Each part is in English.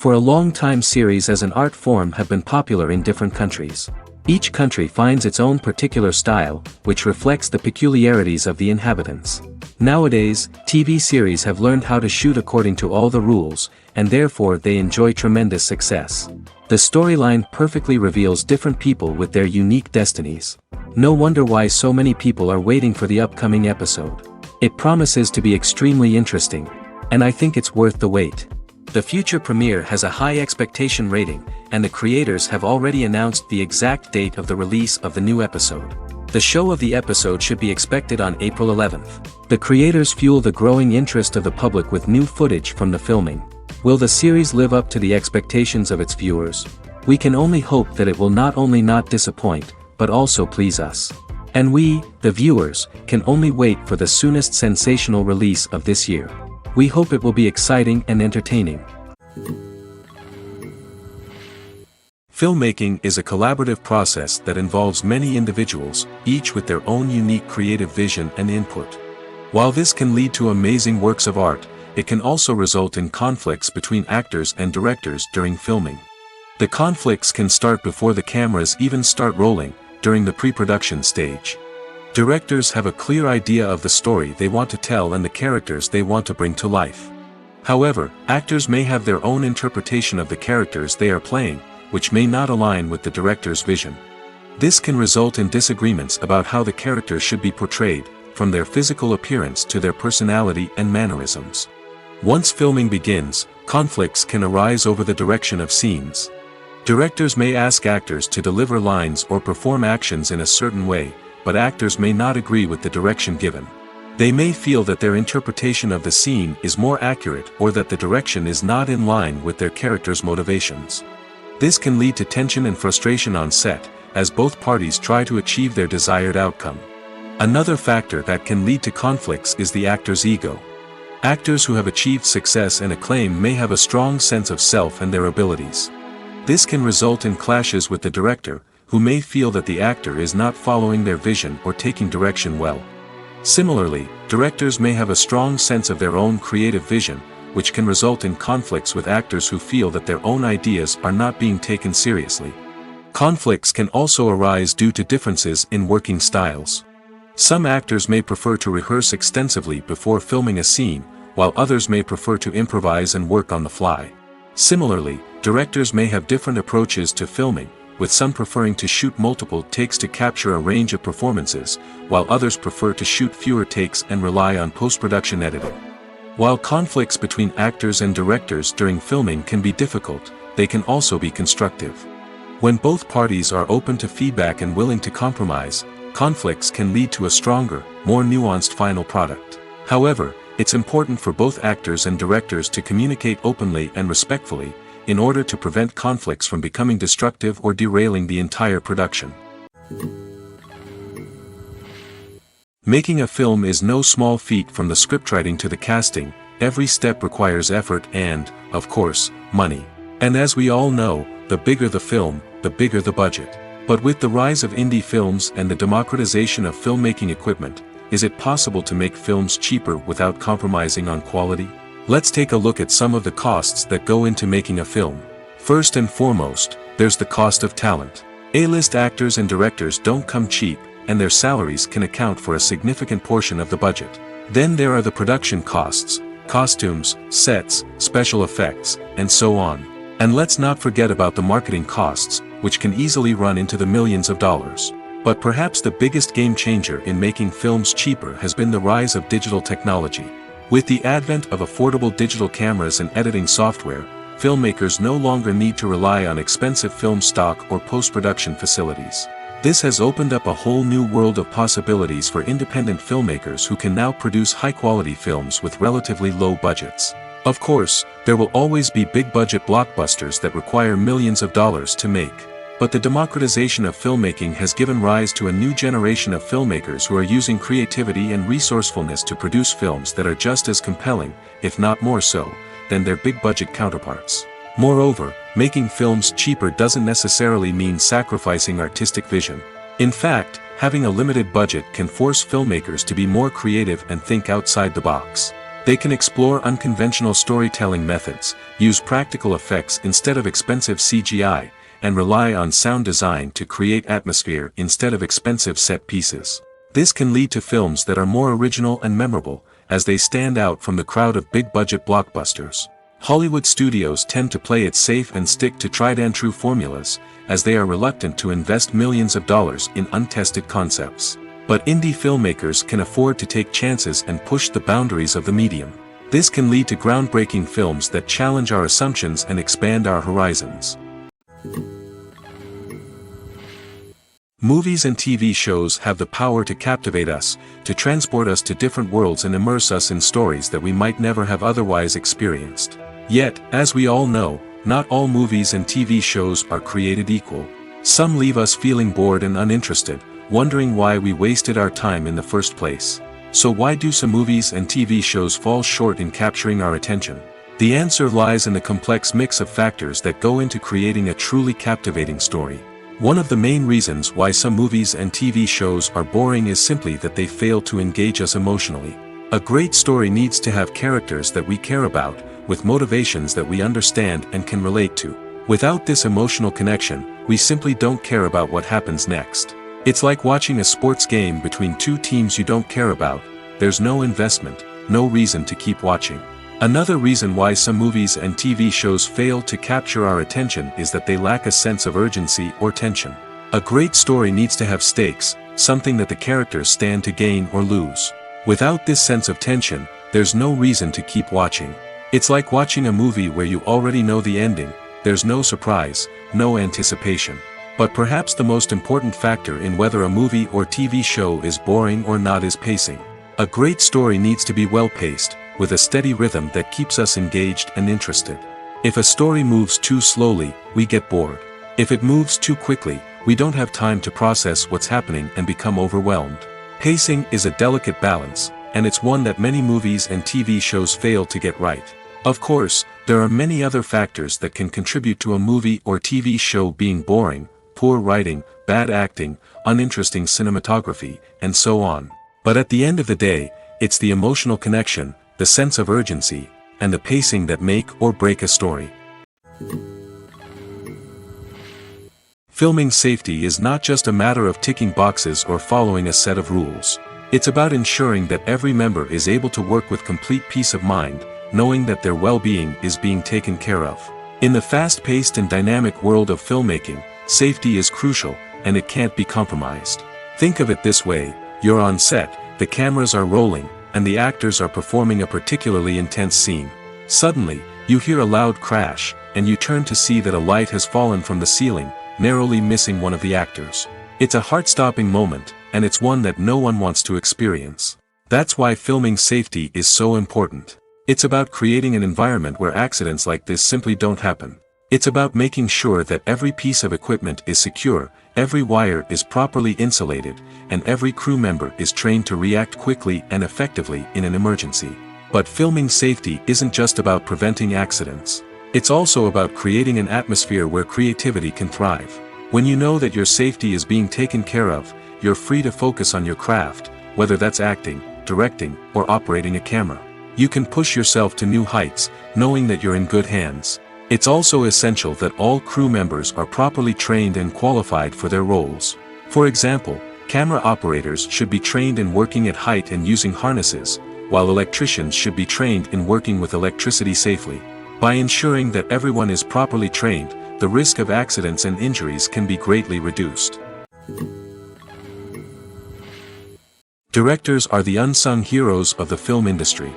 For a long time series as an art form have been popular in different countries. Each country finds its own particular style, which reflects the peculiarities of the inhabitants. Nowadays, TV series have learned how to shoot according to all the rules, and therefore they enjoy tremendous success. The storyline perfectly reveals different people with their unique destinies. No wonder why so many people are waiting for the upcoming episode. It promises to be extremely interesting, and I think it's worth the wait. The future premiere has a high expectation rating, and the creators have already announced the exact date of the release of the new episode. The show of the episode should be expected on April 11th. The creators fuel the growing interest of the public with new footage from the filming. Will the series live up to the expectations of its viewers? We can only hope that it will not only not disappoint, but also please us. And we, the viewers, can only wait for the soonest sensational release of this year. We hope it will be exciting and entertaining. Filmmaking is a collaborative process that involves many individuals, each with their own unique creative vision and input. While this can lead to amazing works of art, it can also result in conflicts between actors and directors during filming. The conflicts can start before the cameras even start rolling, during the pre-production stage. Directors have a clear idea of the story they want to tell and the characters they want to bring to life. However, actors may have their own interpretation of the characters they are playing, which may not align with the director's vision. This can result in disagreements about how the characters should be portrayed, from their physical appearance to their personality and mannerisms. Once filming begins, conflicts can arise over the direction of scenes. Directors may ask actors to deliver lines or perform actions in a certain way, but actors may not agree with the direction given. They may feel that their interpretation of the scene is more accurate or that the direction is not in line with their character's motivations. This can lead to tension and frustration on set, as both parties try to achieve their desired outcome. Another factor that can lead to conflicts is the actor's ego. Actors who have achieved success and acclaim may have a strong sense of self and their abilities. This can result in clashes with the director, who may feel that the actor is not following their vision or taking direction well. Similarly, directors may have a strong sense of their own creative vision, which can result in conflicts with actors who feel that their own ideas are not being taken seriously. Conflicts can also arise due to differences in working styles. Some actors may prefer to rehearse extensively before filming a scene, while others may prefer to improvise and work on the fly. Similarly, directors may have different approaches to filming, with some preferring to shoot multiple takes to capture a range of performances, while others prefer to shoot fewer takes and rely on post-production editing. While conflicts between actors and directors during filming can be difficult, they can also be constructive. When both parties are open to feedback and willing to compromise, conflicts can lead to a stronger, more nuanced final product. However, it's important for both actors and directors to communicate openly and respectfully, in order to prevent conflicts from becoming destructive or derailing the entire production. Making a film is no small feat. From the scriptwriting to the casting, every step requires effort and, of course, money. And as we all know, the bigger the film, the bigger the budget. But with the rise of indie films and the democratization of filmmaking equipment, is it possible to make films cheaper without compromising on quality? Let's take a look at some of the costs that go into making a film. First and foremost, there's the cost of talent. A-list actors and directors don't come cheap, and their salaries can account for a significant portion of the budget. Then there are the production costs, costumes, sets, special effects, and so on. And let's not forget about the marketing costs, which can easily run into the millions of dollars. But perhaps the biggest game changer in making films cheaper has been the rise of digital technology. With the advent of affordable digital cameras and editing software, filmmakers no longer need to rely on expensive film stock or post-production facilities. This has opened up a whole new world of possibilities for independent filmmakers who can now produce high-quality films with relatively low budgets. Of course, there will always be big-budget blockbusters that require millions of dollars to make. But the democratization of filmmaking has given rise to a new generation of filmmakers who are using creativity and resourcefulness to produce films that are just as compelling, if not more so, than their big-budget counterparts. Moreover, making films cheaper doesn't necessarily mean sacrificing artistic vision. In fact, having a limited budget can force filmmakers to be more creative and think outside the box. They can explore unconventional storytelling methods, use practical effects instead of expensive CGI, and rely on sound design to create atmosphere instead of expensive set pieces. This can lead to films that are more original and memorable, as they stand out from the crowd of big-budget blockbusters. Hollywood studios tend to play it safe and stick to tried-and-true formulas, as they are reluctant to invest millions of dollars in untested concepts. But indie filmmakers can afford to take chances and push the boundaries of the medium. This can lead to groundbreaking films that challenge our assumptions and expand our horizons. Movies and TV shows have the power to captivate us, to transport us to different worlds and immerse us in stories that we might never have otherwise experienced. Yet, as we all know, not all movies and TV shows are created equal. Some leave us feeling bored and uninterested, wondering why we wasted our time in the first place. So why do some movies and TV shows fall short in capturing our attention? The answer lies in the complex mix of factors that go into creating a truly captivating story. One of the main reasons why some movies and TV shows are boring is simply that they fail to engage us emotionally. A great story needs to have characters that we care about, with motivations that we understand and can relate to. Without this emotional connection, we simply don't care about what happens next. It's like watching a sports game between two teams you don't care about. There's no investment, no reason to keep watching. Another reason why some movies and TV shows fail to capture our attention is that they lack a sense of urgency or tension. A great story needs to have stakes, something that the characters stand to gain or lose. Without this sense of tension, there's no reason to keep watching. It's like watching a movie where you already know the ending. There's no surprise, no anticipation. But perhaps the most important factor in whether a movie or TV show is boring or not is pacing. A great story needs to be well-paced, with a steady rhythm that keeps us engaged and interested. If a story moves too slowly, we get bored. If it moves too quickly, we don't have time to process what's happening and become overwhelmed. Pacing is a delicate balance, and it's one that many movies and TV shows fail to get right. Of course, there are many other factors that can contribute to a movie or TV show being boring: poor writing, bad acting, uninteresting cinematography, and so on. But at the end of the day, it's the emotional connection, the sense of urgency, and the pacing that make or break a story. Filming safety is not just a matter of ticking boxes or following a set of rules. It's about ensuring that every member is able to work with complete peace of mind, knowing that their well-being is being taken care of. In the fast-paced and dynamic world of filmmaking, safety is crucial, and it can't be compromised. Think of it this way: you're on set, the cameras are rolling, and the actors are performing a particularly intense scene. Suddenly, you hear a loud crash, and you turn to see that a light has fallen from the ceiling, narrowly missing one of the actors. It's a heart-stopping moment, and it's one that no one wants to experience. That's why filming safety is so important. It's about creating an environment where accidents like this simply don't happen. It's about making sure that every piece of equipment is secure, every wire is properly insulated, and every crew member is trained to react quickly and effectively in an emergency. But filming safety isn't just about preventing accidents. It's also about creating an atmosphere where creativity can thrive. When you know that your safety is being taken care of, you're free to focus on your craft, whether that's acting, directing, or operating a camera. You can push yourself to new heights, knowing that you're in good hands. It's also essential that all crew members are properly trained and qualified for their roles. For example, camera operators should be trained in working at height and using harnesses, while electricians should be trained in working with electricity safely. By ensuring that everyone is properly trained, the risk of accidents and injuries can be greatly reduced. Directors are the unsung heroes of the film industry.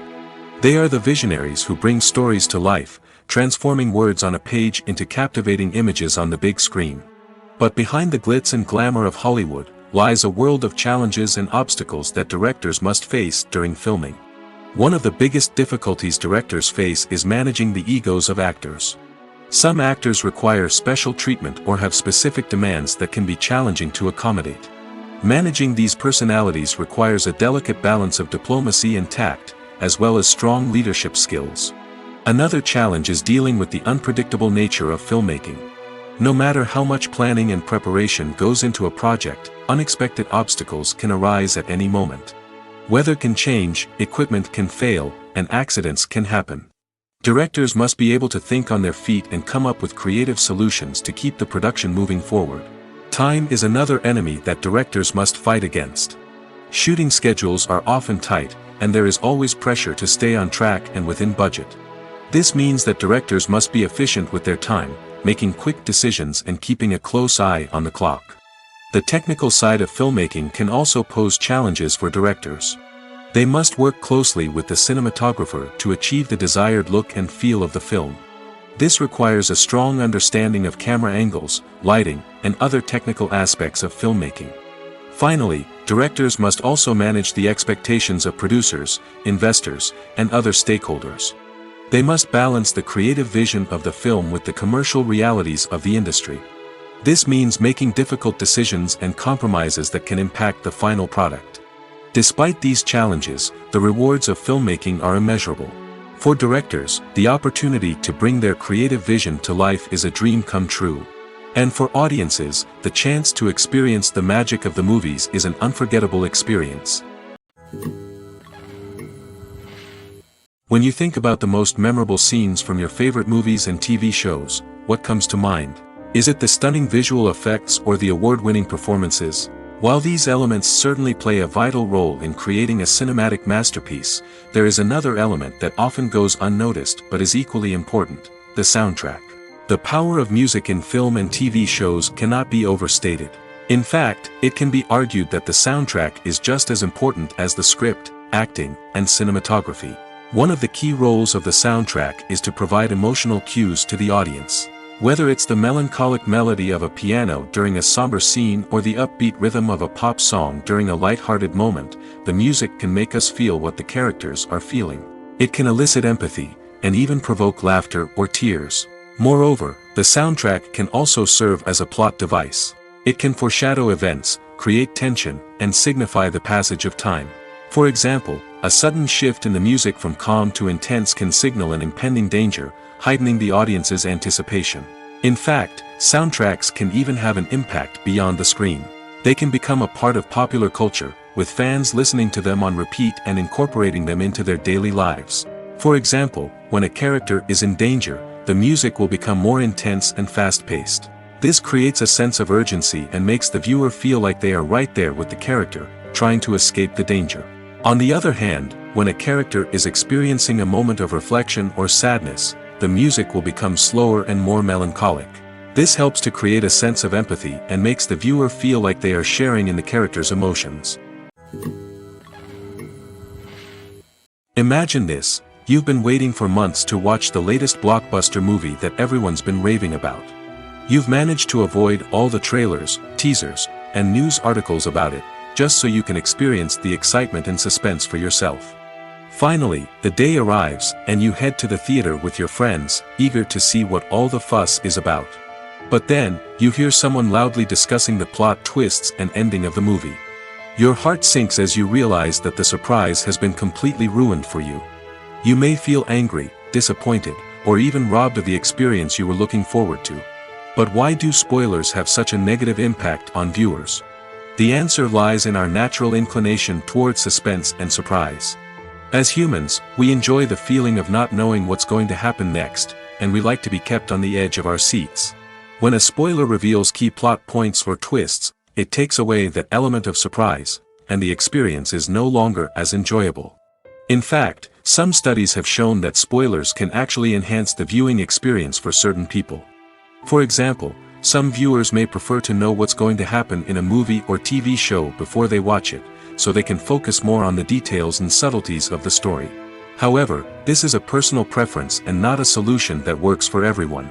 They are the visionaries who bring stories to life, transforming words on a page into captivating images on the big screen. But behind the glitz and glamour of Hollywood lies a world of challenges and obstacles that directors must face during filming. One of the biggest difficulties directors face is managing the egos of actors. Some actors require special treatment or have specific demands that can be challenging to accommodate. Managing these personalities requires a delicate balance of diplomacy and tact, as well as strong leadership skills. Another challenge is dealing with the unpredictable nature of filmmaking. No matter how much planning and preparation goes into a project, unexpected obstacles can arise at any moment. Weather can change, equipment can fail, and accidents can happen. Directors must be able to think on their feet and come up with creative solutions to keep the production moving forward. Time is another enemy that directors must fight against. Shooting schedules are often tight, and there is always pressure to stay on track and within budget. This means that directors must be efficient with their time, making quick decisions and keeping a close eye on the clock. The technical side of filmmaking can also pose challenges for directors. They must work closely with the cinematographer to achieve the desired look and feel of the film. This requires a strong understanding of camera angles, lighting, and other technical aspects of filmmaking. Finally, directors must also manage the expectations of producers, investors, and other stakeholders. They must balance the creative vision of the film with the commercial realities of the industry. This means making difficult decisions and compromises that can impact the final product. Despite these challenges, the rewards of filmmaking are immeasurable. For directors, the opportunity to bring their creative vision to life is a dream come true. And for audiences, the chance to experience the magic of the movies is an unforgettable experience. When you think about the most memorable scenes from your favorite movies and TV shows, what comes to mind? Is it the stunning visual effects or the award-winning performances? While these elements certainly play a vital role in creating a cinematic masterpiece, there is another element that often goes unnoticed but is equally important: the soundtrack. The power of music in film and TV shows cannot be overstated. In fact, it can be argued that the soundtrack is just as important as the script, acting, and cinematography. One of the key roles of the soundtrack is to provide emotional cues to the audience. Whether it's the melancholic melody of a piano during a somber scene or the upbeat rhythm of a pop song during a light-hearted moment, the music can make us feel what the characters are feeling. It can elicit empathy, and even provoke laughter or tears. Moreover, the soundtrack can also serve as a plot device. It can foreshadow events, create tension, and signify the passage of time. For example, a sudden shift in the music from calm to intense can signal an impending danger, heightening the audience's anticipation. In fact, soundtracks can even have an impact beyond the screen. They can become a part of popular culture, with fans listening to them on repeat and incorporating them into their daily lives. For example, when a character is in danger, the music will become more intense and fast-paced. This creates a sense of urgency and makes the viewer feel like they are right there with the character, trying to escape the danger. On the other hand, when a character is experiencing a moment of reflection or sadness, the music will become slower and more melancholic. This helps to create a sense of empathy and makes the viewer feel like they are sharing in the character's emotions. Imagine this: you've been waiting for months to watch the latest blockbuster movie that everyone's been raving about. You've managed to avoid all the trailers, teasers, and news articles about it, just so you can experience the excitement and suspense for yourself. Finally, the day arrives, and you head to the theater with your friends, eager to see what all the fuss is about. But then, you hear someone loudly discussing the plot twists and ending of the movie. Your heart sinks as you realize that the surprise has been completely ruined for you. You may feel angry, disappointed, or even robbed of the experience you were looking forward to. But why do spoilers have such a negative impact on viewers? The answer lies in our natural inclination toward suspense and surprise. As humans, we enjoy the feeling of not knowing what's going to happen next, and we like to be kept on the edge of our seats. When a spoiler reveals key plot points or twists, it takes away that element of surprise, and the experience is no longer as enjoyable. In fact, some studies have shown that spoilers can actually enhance the viewing experience for certain people. For example, some viewers may prefer to know what's going to happen in a movie or TV show before they watch it, so they can focus more on the details and subtleties of the story. However, this is a personal preference and not a solution that works for everyone.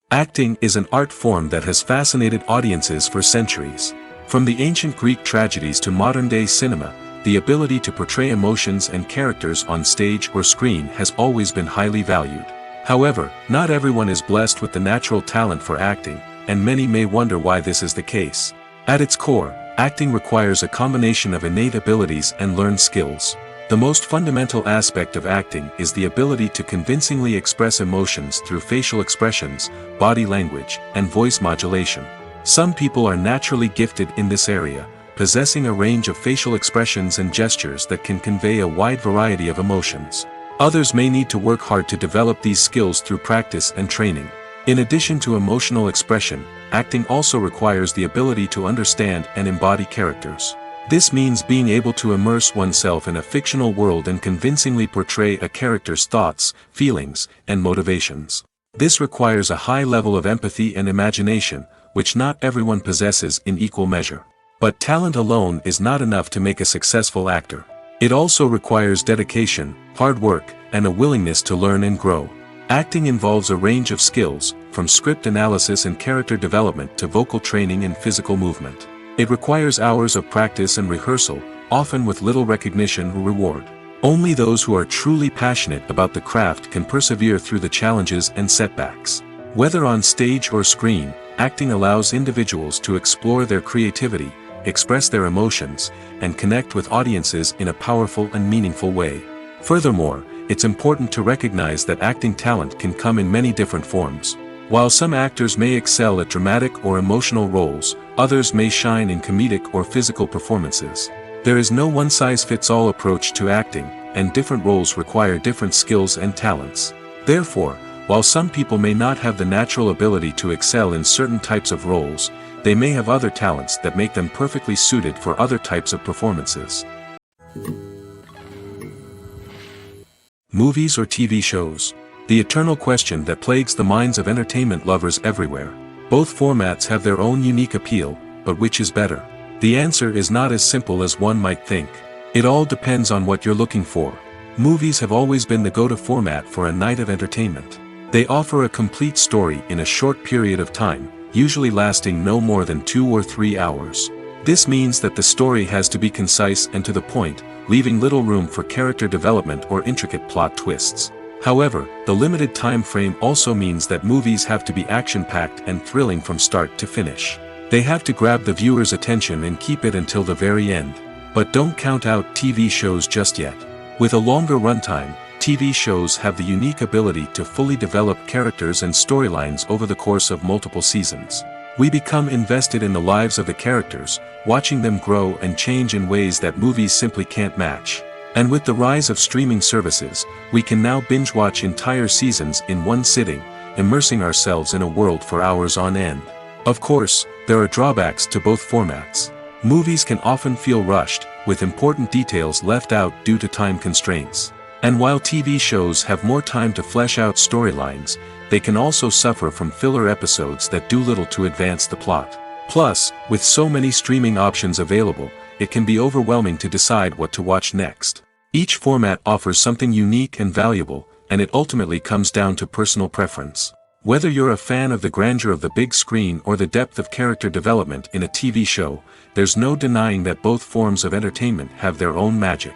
Acting is an art form that has fascinated audiences for centuries. From the ancient Greek tragedies to modern-day cinema, the ability to portray emotions and characters on stage or screen has always been highly valued. However, not everyone is blessed with the natural talent for acting, and many may wonder why this is the case. At its core, acting requires a combination of innate abilities and learned skills. The most fundamental aspect of acting is the ability to convincingly express emotions through facial expressions, body language, and voice modulation. Some people are naturally gifted in this area, possessing a range of facial expressions and gestures that can convey a wide variety of emotions. Others may need to work hard to develop these skills through practice and training. In addition to emotional expression, acting also requires the ability to understand and embody characters. This means being able to immerse oneself in a fictional world and convincingly portray a character's thoughts, feelings, and motivations. This requires a high level of empathy and imagination, which not everyone possesses in equal measure. But talent alone is not enough to make a successful actor. It also requires dedication, hard work, and a willingness to learn and grow. Acting involves a range of skills, from script analysis and character development to vocal training and physical movement. It requires hours of practice and rehearsal, often with little recognition or reward. Only those who are truly passionate about the craft can persevere through the challenges and setbacks. Whether on stage or screen, acting allows individuals to explore their creativity, express their emotions, and connect with audiences in a powerful and meaningful way. Furthermore, it's important to recognize that acting talent can come in many different forms. While some actors may excel at dramatic or emotional roles, others may shine in comedic or physical performances. There is no one-size-fits-all approach to acting, and different roles require different skills and talents. Therefore, while some people may not have the natural ability to excel in certain types of roles, they may have other talents that make them perfectly suited for other types of performances. Movies or TV shows? The eternal question that plagues the minds of entertainment lovers everywhere. Both formats have their own unique appeal, but which is better? The answer is not as simple as one might think. It all depends on what you're looking for. Movies have always been the go-to format for a night of entertainment. They offer a complete story in a short period of time, usually lasting no more than 2 or 3 hours. This means that the story has to be concise and to the point, leaving little room for character development or intricate plot twists. However, the limited time frame also means that movies have to be action-packed and thrilling from start to finish. They have to grab the viewer's attention and keep it until the very end. But don't count out TV shows just yet. With a longer runtime, TV shows have the unique ability to fully develop characters and storylines over the course of multiple seasons. We become invested in the lives of the characters, watching them grow and change in ways that movies simply can't match. And with the rise of streaming services, we can now binge-watch entire seasons in one sitting, immersing ourselves in a world for hours on end. Of course, there are drawbacks to both formats. Movies can often feel rushed, with important details left out due to time constraints. And while TV shows have more time to flesh out storylines, they can also suffer from filler episodes that do little to advance the plot. Plus, with so many streaming options available, it can be overwhelming to decide what to watch next. Each format offers something unique and valuable, and it ultimately comes down to personal preference. Whether you're a fan of the grandeur of the big screen or the depth of character development in a TV show, there's no denying that both forms of entertainment have their own magic.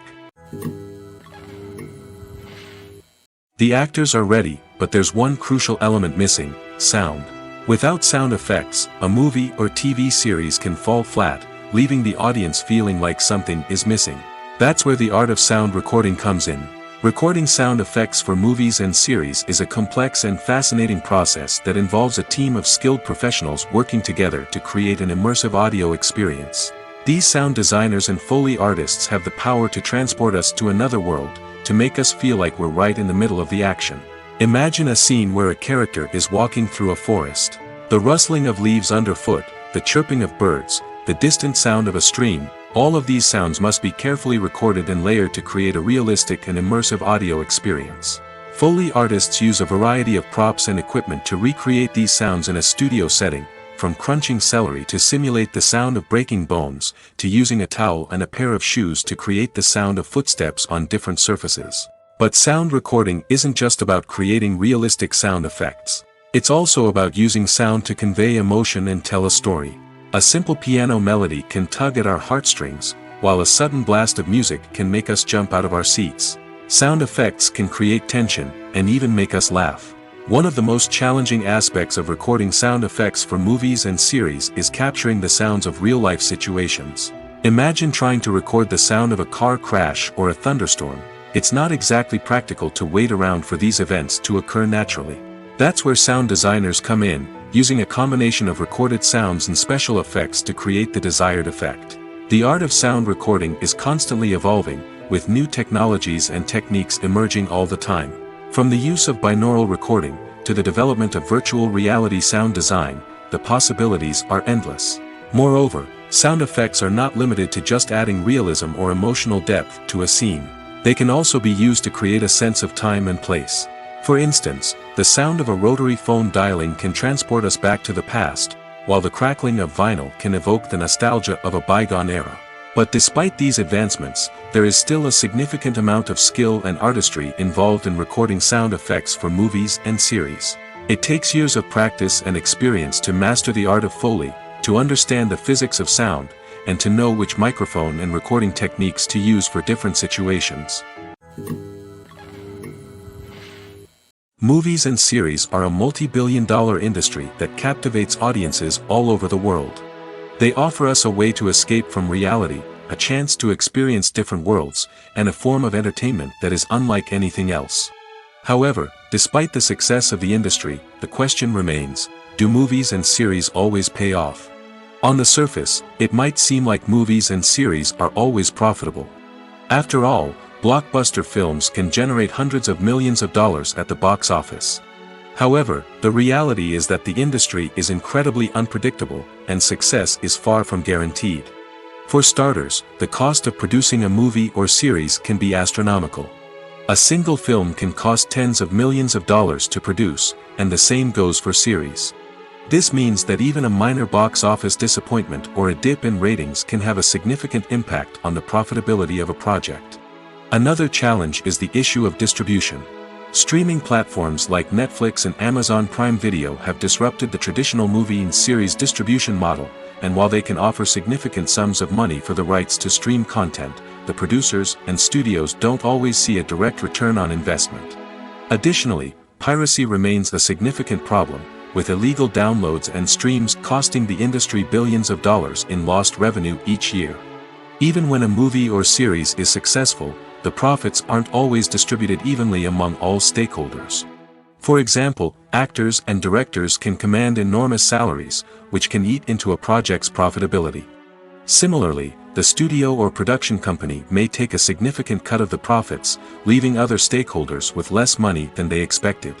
The actors are ready, but there's one crucial element missing: sound. Without sound effects, a movie or TV series can fall flat, leaving the audience feeling like something is missing. That's where the art of sound recording comes in. Recording sound effects for movies and series is a complex and fascinating process that involves a team of skilled professionals working together to create an immersive audio experience. These sound designers and Foley artists have the power to transport us to another world, to make us feel like we're right in the middle of the action. Imagine a scene where a character is walking through a forest. The rustling of leaves underfoot, the chirping of birds, the distant sound of a stream, all of these sounds must be carefully recorded and layered to create a realistic and immersive audio experience. Foley artists use a variety of props and equipment to recreate these sounds in a studio setting, from crunching celery to simulate the sound of breaking bones, to using a towel and a pair of shoes to create the sound of footsteps on different surfaces. But sound recording isn't just about creating realistic sound effects. It's also about using sound to convey emotion and tell a story. A simple piano melody can tug at our heartstrings, while a sudden blast of music can make us jump out of our seats. Sound effects can create tension, and even make us laugh. One of the most challenging aspects of recording sound effects for movies and series is capturing the sounds of real-life situations. Imagine trying to record the sound of a car crash or a thunderstorm. It's not exactly practical to wait around for these events to occur naturally. That's where sound designers come in, using a combination of recorded sounds and special effects to create the desired effect. The art of sound recording is constantly evolving, with new technologies and techniques emerging all the time. From the use of binaural recording, to the development of virtual reality sound design, the possibilities are endless. Moreover, sound effects are not limited to just adding realism or emotional depth to a scene. They can also be used to create a sense of time and place. For instance, the sound of a rotary phone dialing can transport us back to the past, while the crackling of vinyl can evoke the nostalgia of a bygone era. But despite these advancements, there is still a significant amount of skill and artistry involved in recording sound effects for movies and series. It takes years of practice and experience to master the art of Foley, to understand the physics of sound, and to know which microphone and recording techniques to use for different situations. Movies and series are a multi-billion-dollar industry that captivates audiences all over the world. They offer us a way to escape from reality, a chance to experience different worlds, and a form of entertainment that is unlike anything else. However, despite the success of the industry, the question remains, do movies and series always pay off? On the surface, it might seem like movies and series are always profitable. After all, blockbuster films can generate hundreds of millions of dollars at the box office. However, the reality is that the industry is incredibly unpredictable, and success is far from guaranteed. For starters, the cost of producing a movie or series can be astronomical. A single film can cost tens of millions of dollars to produce, and the same goes for series. This means that even a minor box office disappointment or a dip in ratings can have a significant impact on the profitability of a project. Another challenge is the issue of distribution. Streaming platforms like Netflix and Amazon Prime Video have disrupted the traditional movie and series distribution model, and while they can offer significant sums of money for the rights to stream content, the producers and studios don't always see a direct return on investment. Additionally, piracy remains a significant problem, with illegal downloads and streams costing the industry billions of dollars in lost revenue each year. Even when a movie or series is successful, the profits aren't always distributed evenly among all stakeholders. For example, actors and directors can command enormous salaries, which can eat into a project's profitability. Similarly, the studio or production company may take a significant cut of the profits, leaving other stakeholders with less money than they expected.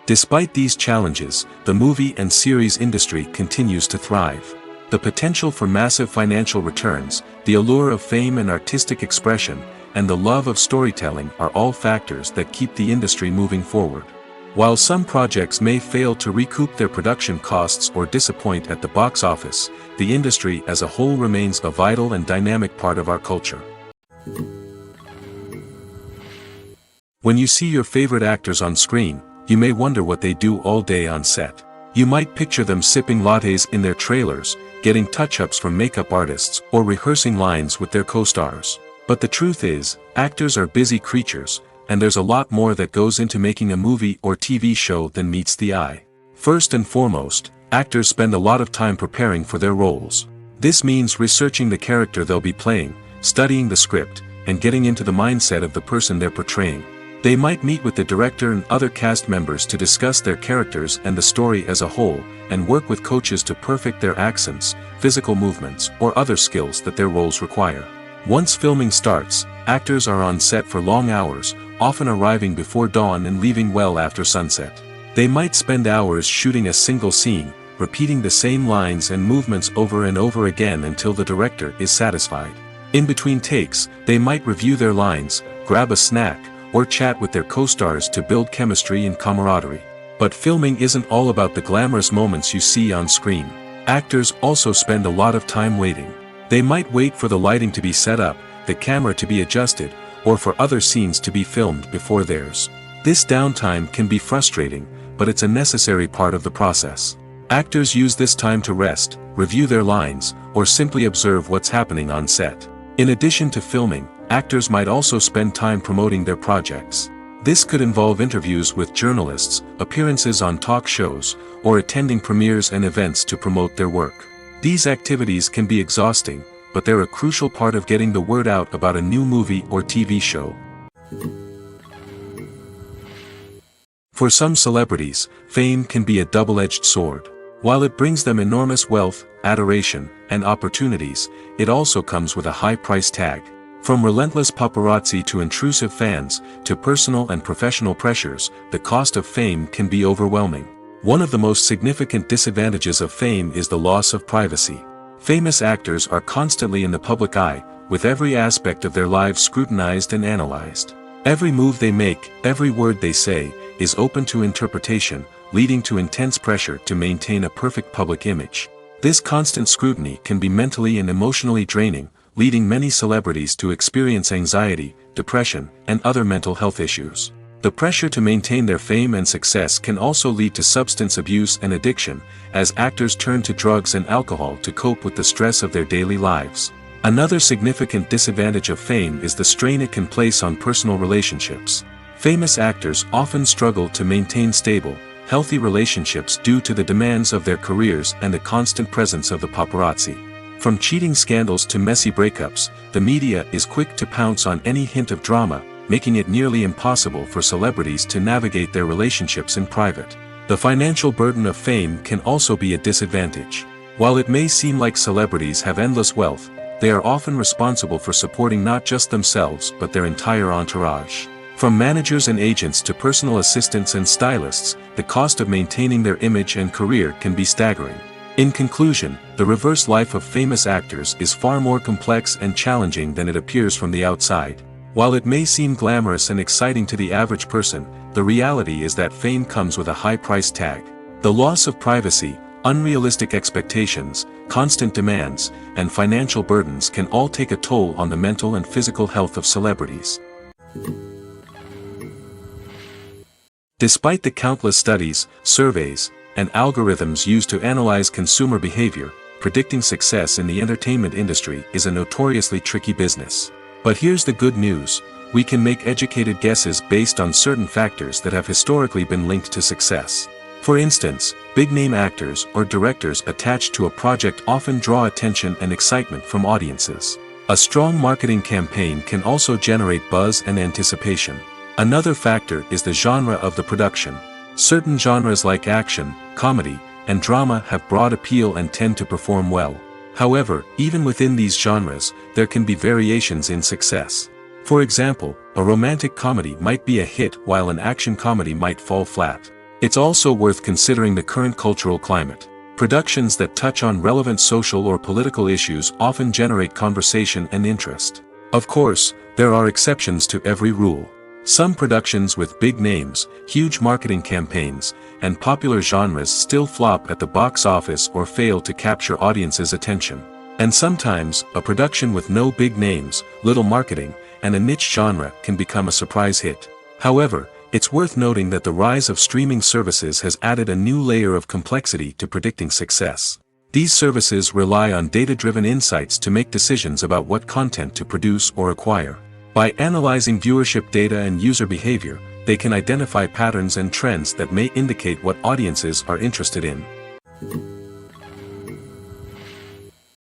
Despite these challenges, the movie and series industry continues to thrive. The potential for massive financial returns, the allure of fame and artistic expression, and the love of storytelling are all factors that keep the industry moving forward. While some projects may fail to recoup their production costs or disappoint at the box office, the industry as a whole remains a vital and dynamic part of our culture. When you see your favorite actors on screen, you may wonder what they do all day on set. You might picture them sipping lattes in their trailers, getting touch-ups from makeup artists, or rehearsing lines with their co-stars. But the truth is, actors are busy creatures, and there's a lot more that goes into making a movie or TV show than meets the eye. First and foremost, actors spend a lot of time preparing for their roles. This means researching the character they'll be playing, studying the script, and getting into the mindset of the person they're portraying. They might meet with the director and other cast members to discuss their characters and the story as a whole, and work with coaches to perfect their accents, physical movements, or other skills that their roles require. Once filming starts, actors are on set for long hours, often arriving before dawn and leaving well after sunset. They might spend hours shooting a single scene, repeating the same lines and movements over and over again until the director is satisfied. In between takes, they might review their lines, grab a snack, or chat with their co-stars to build chemistry and camaraderie. But filming isn't all about the glamorous moments you see on screen. Actors also spend a lot of time waiting. They might wait for the lighting to be set up, the camera to be adjusted, or for other scenes to be filmed before theirs. This downtime can be frustrating, but it's a necessary part of the process. Actors use this time to rest, review their lines, or simply observe what's happening on set. In addition to filming, actors might also spend time promoting their projects. This could involve interviews with journalists, appearances on talk shows, or attending premieres and events to promote their work. These activities can be exhausting, but they're a crucial part of getting the word out about a new movie or TV show. For some celebrities, fame can be a double-edged sword. While it brings them enormous wealth, adoration, and opportunities, it also comes with a high price tag. From relentless paparazzi to intrusive fans, to personal and professional pressures, the cost of fame can be overwhelming. One of the most significant disadvantages of fame is the loss of privacy. Famous actors are constantly in the public eye, with every aspect of their lives scrutinized and analyzed. Every move they make, every word they say, is open to interpretation, leading to intense pressure to maintain a perfect public image. This constant scrutiny can be mentally and emotionally draining, leading many celebrities to experience anxiety, depression, and other mental health issues. The pressure to maintain their fame and success can also lead to substance abuse and addiction, as actors turn to drugs and alcohol to cope with the stress of their daily lives. Another significant disadvantage of fame is the strain it can place on personal relationships. Famous actors often struggle to maintain stable, healthy relationships due to the demands of their careers and the constant presence of the paparazzi. From cheating scandals to messy breakups, the media is quick to pounce on any hint of drama, making it nearly impossible for celebrities to navigate their relationships in private. The financial burden of fame can also be a disadvantage. While it may seem like celebrities have endless wealth, they are often responsible for supporting not just themselves but their entire entourage. From managers and agents to personal assistants and stylists, the cost of maintaining their image and career can be staggering. In conclusion, the reverse life of famous actors is far more complex and challenging than it appears from the outside. While it may seem glamorous and exciting to the average person, the reality is that fame comes with a high price tag. The loss of privacy, unrealistic expectations, constant demands, and financial burdens can all take a toll on the mental and physical health of celebrities. Despite the countless studies, surveys, and algorithms used to analyze consumer behavior, predicting success in the entertainment industry is a notoriously tricky business. But here's the good news: we can make educated guesses based on certain factors that have historically been linked to success. For instance, big-name actors or directors attached to a project often draw attention and excitement from audiences. A strong marketing campaign can also generate buzz and anticipation. Another factor is the genre of the production. Certain genres like action, comedy, and drama have broad appeal and tend to perform well. However, even within these genres, there can be variations in success. For example, a romantic comedy might be a hit while an action comedy might fall flat. It's also worth considering the current cultural climate. Productions that touch on relevant social or political issues often generate conversation and interest. Of course, there are exceptions to every rule. Some productions with big names, huge marketing campaigns, and popular genres still flop at the box office or fail to capture audiences' attention. And sometimes, a production with no big names, little marketing, and a niche genre can become a surprise hit. However, it's worth noting that the rise of streaming services has added a new layer of complexity to predicting success. These services rely on data-driven insights to make decisions about what content to produce or acquire. By analyzing viewership data and user behavior, they can identify patterns and trends that may indicate what audiences are interested in.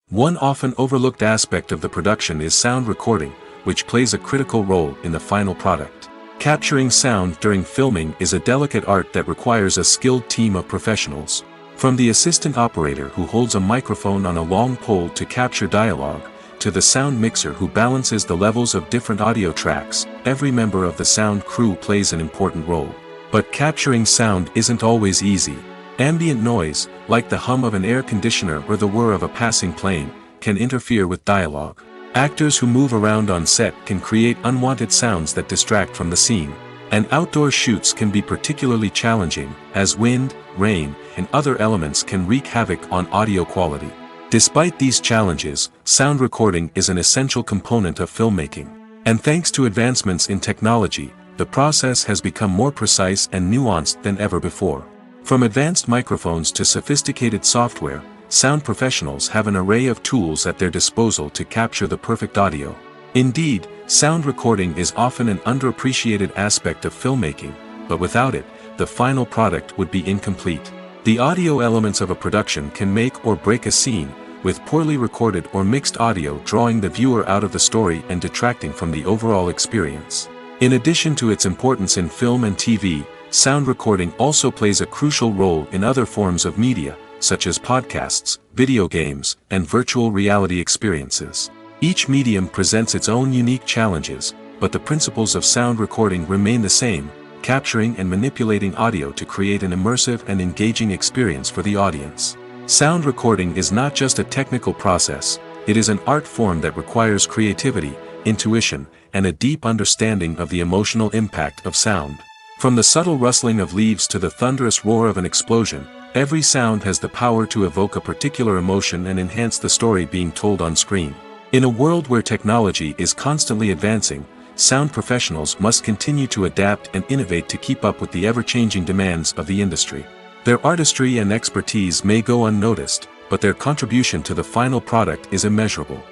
One often overlooked aspect of the production is sound recording, which plays a critical role in the final product. Capturing sound during filming is a delicate art that requires a skilled team of professionals. From the assistant operator who holds a microphone on a long pole to capture dialogue, to the sound mixer who balances the levels of different audio tracks, every member of the sound crew plays an important role. But capturing sound isn't always easy. Ambient noise, like the hum of an air conditioner or the whir of a passing plane, can interfere with dialogue. Actors who move around on set can create unwanted sounds that distract from the scene. And outdoor shoots can be particularly challenging, as wind, rain, and other elements can wreak havoc on audio quality. Despite these challenges, sound recording is an essential component of filmmaking. And thanks to advancements in technology, the process has become more precise and nuanced than ever before. From advanced microphones to sophisticated software, sound professionals have an array of tools at their disposal to capture the perfect audio. Indeed, sound recording is often an underappreciated aspect of filmmaking, but without it, the final product would be incomplete. The audio elements of a production can make or break a scene, with poorly recorded or mixed audio drawing the viewer out of the story and detracting from the overall experience. In addition to its importance in film and TV, sound recording also plays a crucial role in other forms of media, such as podcasts, video games, and virtual reality experiences. Each medium presents its own unique challenges, but the principles of sound recording remain the same, capturing and manipulating audio to create an immersive and engaging experience for the audience. Sound recording is not just a technical process, it is an art form that requires creativity, intuition, and a deep understanding of the emotional impact of sound. From the subtle rustling of leaves to the thunderous roar of an explosion, every sound has the power to evoke a particular emotion and enhance the story being told on screen. In a world where technology is constantly advancing, sound professionals must continue to adapt and innovate to keep up with the ever-changing demands of the industry. Their artistry and expertise may go unnoticed, but their contribution to the final product is immeasurable.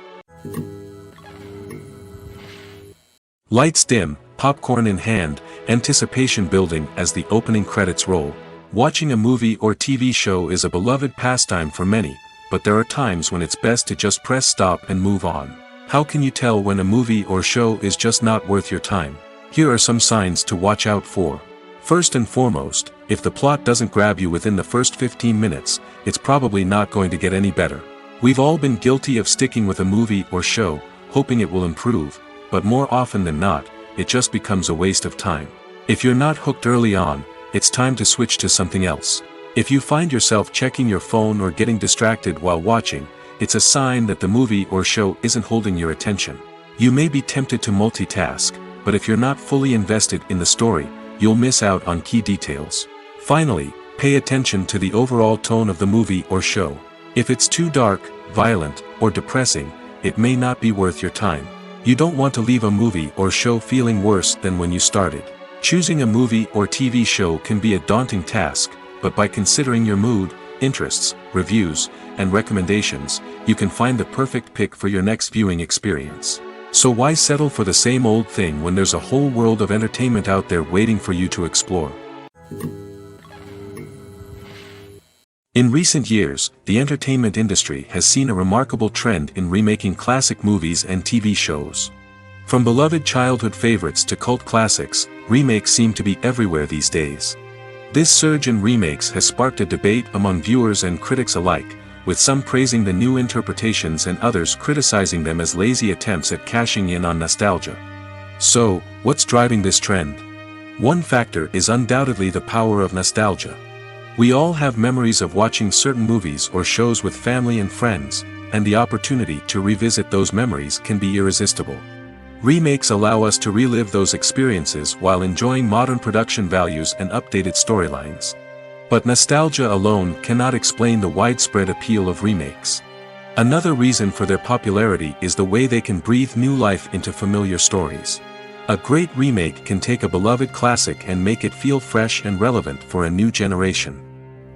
Lights dim, popcorn in hand, anticipation building as the opening credits roll. Watching a movie or TV show is a beloved pastime for many, but there are times when it's best to just press stop and move on. How can you tell when a movie or show is just not worth your time? Here are some signs to watch out for. First and foremost, if the plot doesn't grab you within the first 15 minutes, it's probably not going to get any better. We've all been guilty of sticking with a movie or show, hoping it will improve, but more often than not, it just becomes a waste of time. If you're not hooked early on, it's time to switch to something else. If you find yourself checking your phone or getting distracted while watching, it's a sign that the movie or show isn't holding your attention. You may be tempted to multitask, but if you're not fully invested in the story, you'll miss out on key details. Finally, pay attention to the overall tone of the movie or show. If it's too dark, violent, or depressing, it may not be worth your time. You don't want to leave a movie or show feeling worse than when you started. Choosing a movie or TV show can be a daunting task, but by considering your mood, interests, reviews, and recommendations, you can find the perfect pick for your next viewing experience. So why settle for the same old thing when there's a whole world of entertainment out there waiting for you to explore? In recent years, the entertainment industry has seen a remarkable trend in remaking classic movies and TV shows. From beloved childhood favorites to cult classics, remakes seem to be everywhere these days. This surge in remakes has sparked a debate among viewers and critics alike, with some praising the new interpretations and others criticizing them as lazy attempts at cashing in on nostalgia. So, what's driving this trend? One factor is undoubtedly the power of nostalgia. We all have memories of watching certain movies or shows with family and friends, and the opportunity to revisit those memories can be irresistible. Remakes allow us to relive those experiences while enjoying modern production values and updated storylines. But nostalgia alone cannot explain the widespread appeal of remakes. Another reason for their popularity is the way they can breathe new life into familiar stories. A great remake can take a beloved classic and make it feel fresh and relevant for a new generation.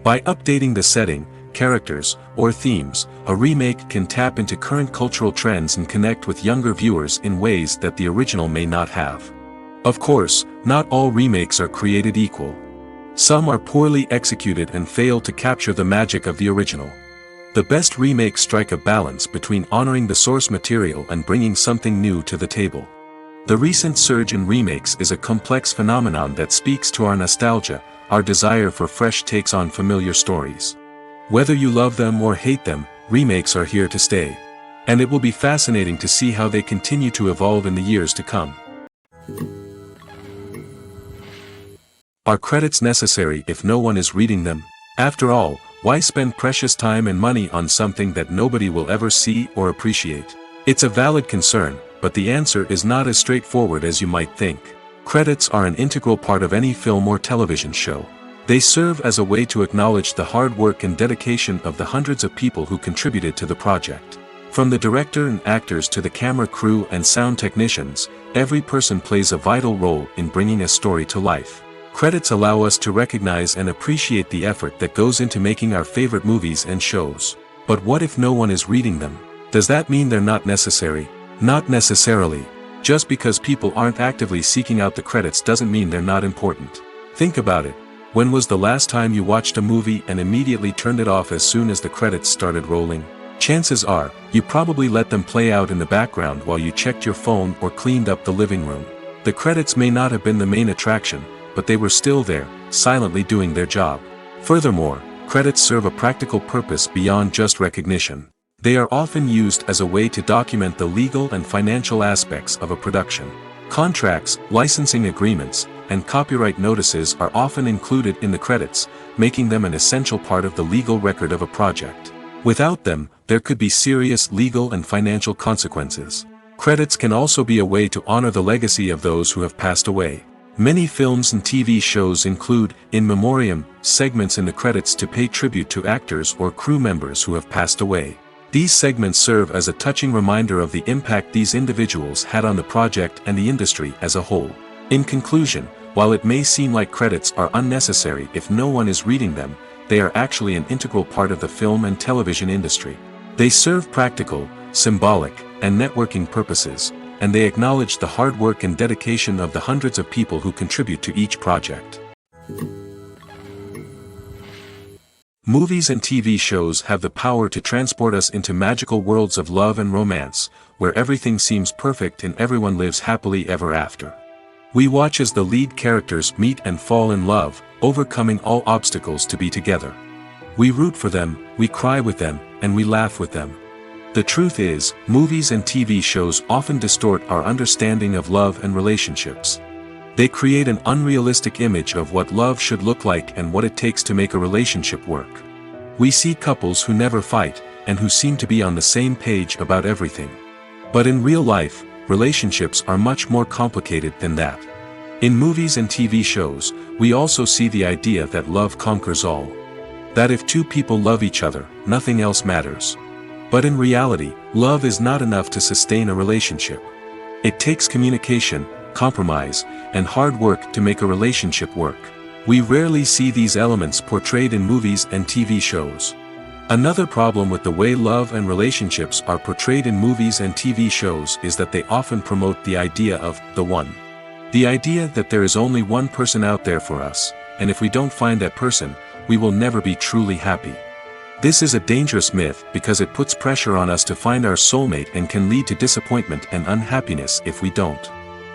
By updating the setting, characters, or themes, a remake can tap into current cultural trends and connect with younger viewers in ways that the original may not have. Of course, not all remakes are created equal. Some are poorly executed and fail to capture the magic of the original. The best remakes strike a balance between honoring the source material and bringing something new to the table. The recent surge in remakes is a complex phenomenon that speaks to our nostalgia, our desire for fresh takes on familiar stories. Whether you love them or hate them, remakes are here to stay. And it will be fascinating to see how they continue to evolve in the years to come. Are credits necessary if no one is reading them? After all, why spend precious time and money on something that nobody will ever see or appreciate? It's a valid concern, but the answer is not as straightforward as you might think. Credits are an integral part of any film or television show. They serve as a way to acknowledge the hard work and dedication of the hundreds of people who contributed to the project. From the director and actors to the camera crew and sound technicians, every person plays a vital role in bringing a story to life. Credits allow us to recognize and appreciate the effort that goes into making our favorite movies and shows. But what if no one is reading them? Does that mean they're not necessary? Not necessarily. Just because people aren't actively seeking out the credits doesn't mean they're not important. Think about it. When was the last time you watched a movie and immediately turned it off as soon as the credits started rolling? Chances are, you probably let them play out in the background while you checked your phone or cleaned up the living room. The credits may not have been the main attraction, but they were still there, silently doing their job. Furthermore, credits serve a practical purpose beyond just recognition. They are often used as a way to document the legal and financial aspects of a production. Contracts, licensing agreements, and copyright notices are often included in the credits, making them an essential part of the legal record of a project. Without them, there could be serious legal and financial consequences. Credits can also be a way to honor the legacy of those who have passed away. Many films and TV shows include, in memoriam, segments in the credits to pay tribute to actors or crew members who have passed away. These segments serve as a touching reminder of the impact these individuals had on the project and the industry as a whole. In conclusion, while it may seem like credits are unnecessary if no one is reading them, they are actually an integral part of the film and television industry. They serve practical, symbolic, and networking purposes, and they acknowledge the hard work and dedication of the hundreds of people who contribute to each project. Movies and TV shows have the power to transport us into magical worlds of love and romance, where everything seems perfect and everyone lives happily ever after. We watch as the lead characters meet and fall in love, overcoming all obstacles to be together. We root for them, we cry with them, and we laugh with them. The truth is, movies and TV shows often distort our understanding of love and relationships. They create an unrealistic image of what love should look like and what it takes to make a relationship work. We see couples who never fight, and who seem to be on the same page about everything. But in real life, relationships are much more complicated than that. In movies and TV shows, we also see the idea that love conquers all. That if two people love each other, nothing else matters. But in reality, love is not enough to sustain a relationship. It takes communication, compromise, and hard work to make a relationship work. We rarely see these elements portrayed in movies and TV shows. Another problem with the way love and relationships are portrayed in movies and TV shows is that they often promote the idea of the one. The idea that there is only one person out there for us, and if we don't find that person, we will never be truly happy. This is a dangerous myth because it puts pressure on us to find our soulmate and can lead to disappointment and unhappiness if we don't.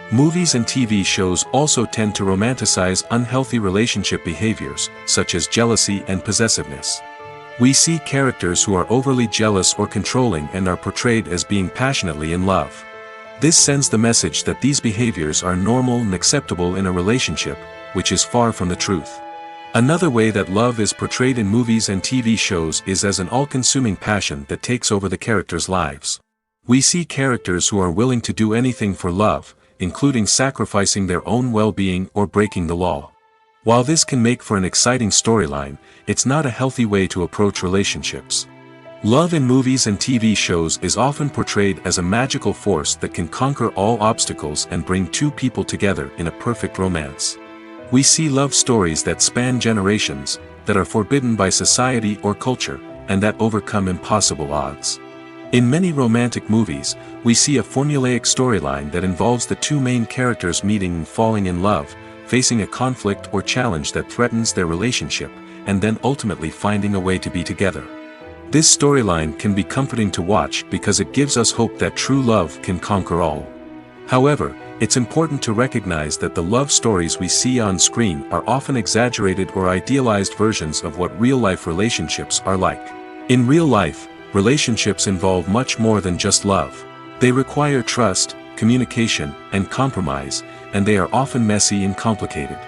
Movies and TV shows also tend to romanticize unhealthy relationship behaviors, such as jealousy and possessiveness. We see characters who are overly jealous or controlling and are portrayed as being passionately in love. This sends the message that these behaviors are normal and acceptable in a relationship, which is far from the truth. Another way that love is portrayed in movies and TV shows is as an all-consuming passion that takes over the characters' lives. We see characters who are willing to do anything for love, including sacrificing their own well-being or breaking the law. While this can make for an exciting storyline, it's not a healthy way to approach relationships. Love in movies and TV shows is often portrayed as a magical force that can conquer all obstacles and bring two people together in a perfect romance. We see love stories that span generations, that are forbidden by society or culture, and that overcome impossible odds. In many romantic movies, we see a formulaic storyline that involves the two main characters meeting and falling in love, facing a conflict or challenge that threatens their relationship, and then ultimately finding a way to be together. This storyline can be comforting to watch because it gives us hope that true love can conquer all. However, it's important to recognize that the love stories we see on screen are often exaggerated or idealized versions of what real-life relationships are like. In real life, relationships involve much more than just love. They require trust, communication, and compromise, and they are often messy and complicated.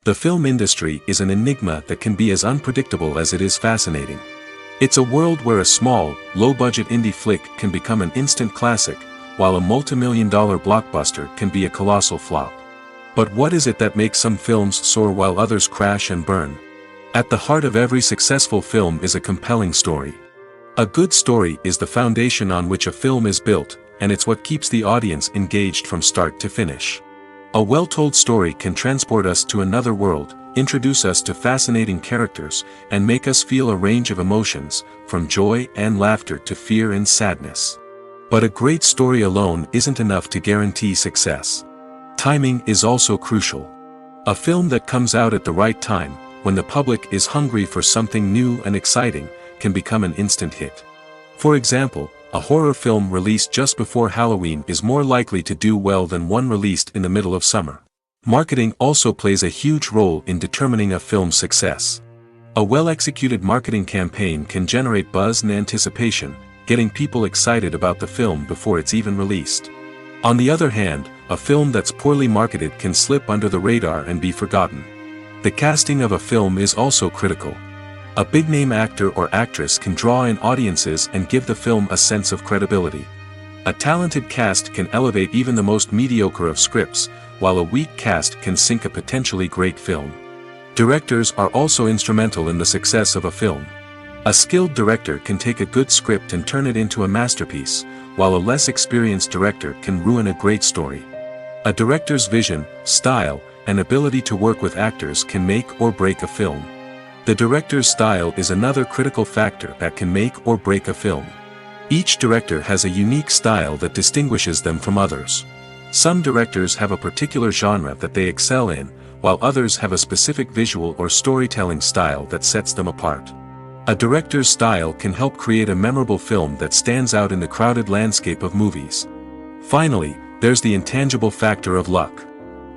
The film industry is an enigma that can be as unpredictable as it is fascinating. It's a world where a small, low-budget indie flick can become an instant classic, while a multi-million-dollar blockbuster can be a colossal flop. But what is it that makes some films soar while others crash and burn? At the heart of every successful film is a compelling story. A good story is the foundation on which a film is built, and it's what keeps the audience engaged from start to finish. A well-told story can transport us to another world, introduce us to fascinating characters, and make us feel a range of emotions, from joy and laughter to fear and sadness. But a great story alone isn't enough to guarantee success. Timing is also crucial. A film that comes out at the right time, when the public is hungry for something new and exciting, can become an instant hit. For example, a horror film released just before Halloween is more likely to do well than one released in the middle of summer. Marketing also plays a huge role in determining a film's success. A well-executed marketing campaign can generate buzz and anticipation, getting people excited about the film before it's even released. On the other hand, a film that's poorly marketed can slip under the radar and be forgotten. The casting of a film is also critical. A big-name actor or actress can draw in audiences and give the film a sense of credibility. A talented cast can elevate even the most mediocre of scripts, while a weak cast can sink a potentially great film. Directors are also instrumental in the success of a film. A skilled director can take a good script and turn it into a masterpiece, while a less experienced director can ruin a great story. A director's vision, style, and ability to work with actors can make or break a film. The director's style is another critical factor that can make or break a film. Each director has a unique style that distinguishes them from others. Some directors have a particular genre that they excel in, while others have a specific visual or storytelling style that sets them apart. A director's style can help create a memorable film that stands out in the crowded landscape of movies. Finally, there's the intangible factor of luck.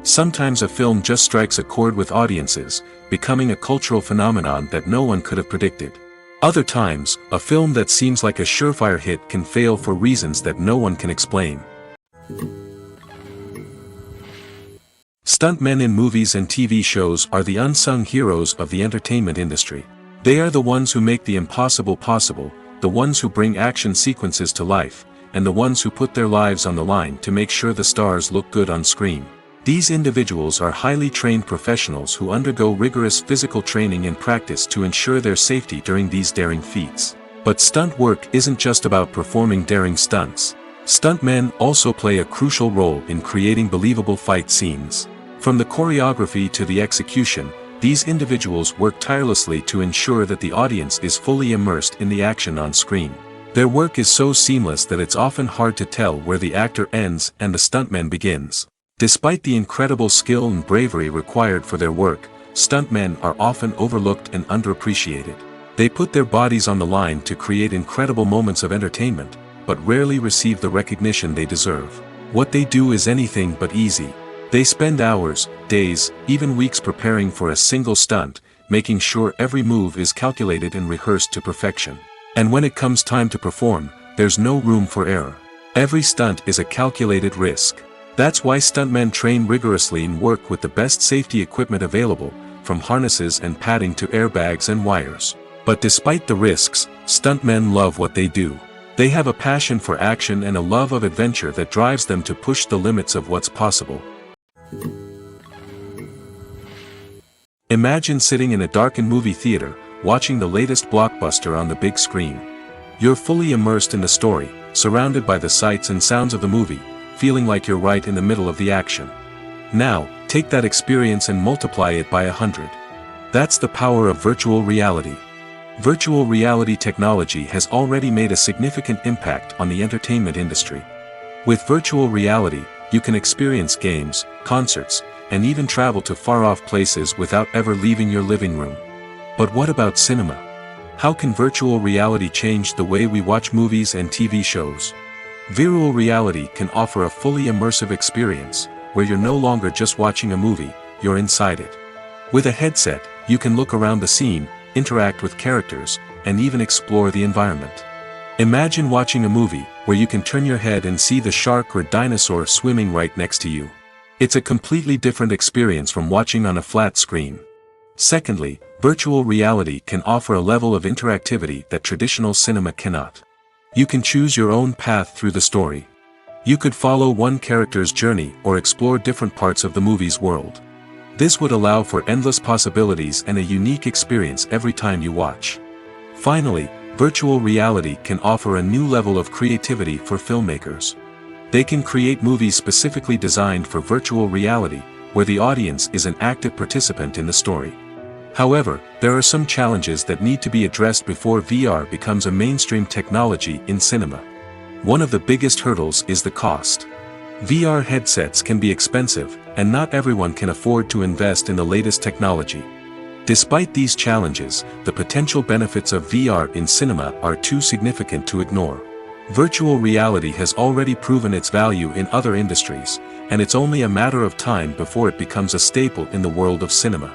Sometimes a film just strikes a chord with audiences, becoming a cultural phenomenon that no one could have predicted. Other times, a film that seems like a surefire hit can fail for reasons that no one can explain. Stuntmen in movies and TV shows are the unsung heroes of the entertainment industry. They are the ones who make the impossible possible, the ones who bring action sequences to life, and the ones who put their lives on the line to make sure the stars look good on screen. These individuals are highly trained professionals who undergo rigorous physical training and practice to ensure their safety during these daring feats. But stunt work isn't just about performing daring stunts. Stuntmen also play a crucial role in creating believable fight scenes. From the choreography to the execution, these individuals work tirelessly to ensure that the audience is fully immersed in the action on screen. Their work is so seamless that it's often hard to tell where the actor ends and the stuntman begins. Despite the incredible skill and bravery required for their work, stuntmen are often overlooked and underappreciated. They put their bodies on the line to create incredible moments of entertainment, but rarely receive the recognition they deserve. What they do is anything but easy. They spend hours, days, even weeks preparing for a single stunt, making sure every move is calculated and rehearsed to perfection. And when it comes time to perform, there's no room for error. Every stunt is a calculated risk. That's why stuntmen train rigorously and work with the best safety equipment available, from harnesses and padding to airbags and wires. But despite the risks, stuntmen love what they do. They have a passion for action and a love of adventure that drives them to push the limits of what's possible. Imagine sitting in a darkened movie theater, watching the latest blockbuster on the big screen. You're fully immersed in the story, surrounded by the sights and sounds of the movie, feeling like you're right in the middle of the action. Now, take that experience and multiply it by 100. That's the power of virtual reality. Virtual reality technology has already made a significant impact on the entertainment industry. With virtual reality, you can experience games, concerts, and even travel to far-off places without ever leaving your living room. But what about cinema? How can virtual reality change the way we watch movies and TV shows? Virtual reality can offer a fully immersive experience, where you're no longer just watching a movie, you're inside it. With a headset, you can look around the scene, interact with characters, and even explore the environment. Imagine watching a movie where you can turn your head and see the shark or dinosaur swimming right next to you. It's a completely different experience from watching on a flat screen. Secondly, virtual reality can offer a level of interactivity that traditional cinema cannot. You can choose your own path through the story. You could follow one character's journey or explore different parts of the movie's world. This would allow for endless possibilities and a unique experience every time you watch. Finally, virtual reality can offer a new level of creativity for filmmakers. They can create movies specifically designed for virtual reality, where the audience is an active participant in the story. However, there are some challenges that need to be addressed before VR becomes a mainstream technology in cinema. One of the biggest hurdles is the cost. VR headsets can be expensive, and not everyone can afford to invest in the latest technology. Despite these challenges, the potential benefits of VR in cinema are too significant to ignore. Virtual reality has already proven its value in other industries, and it's only a matter of time before it becomes a staple in the world of cinema.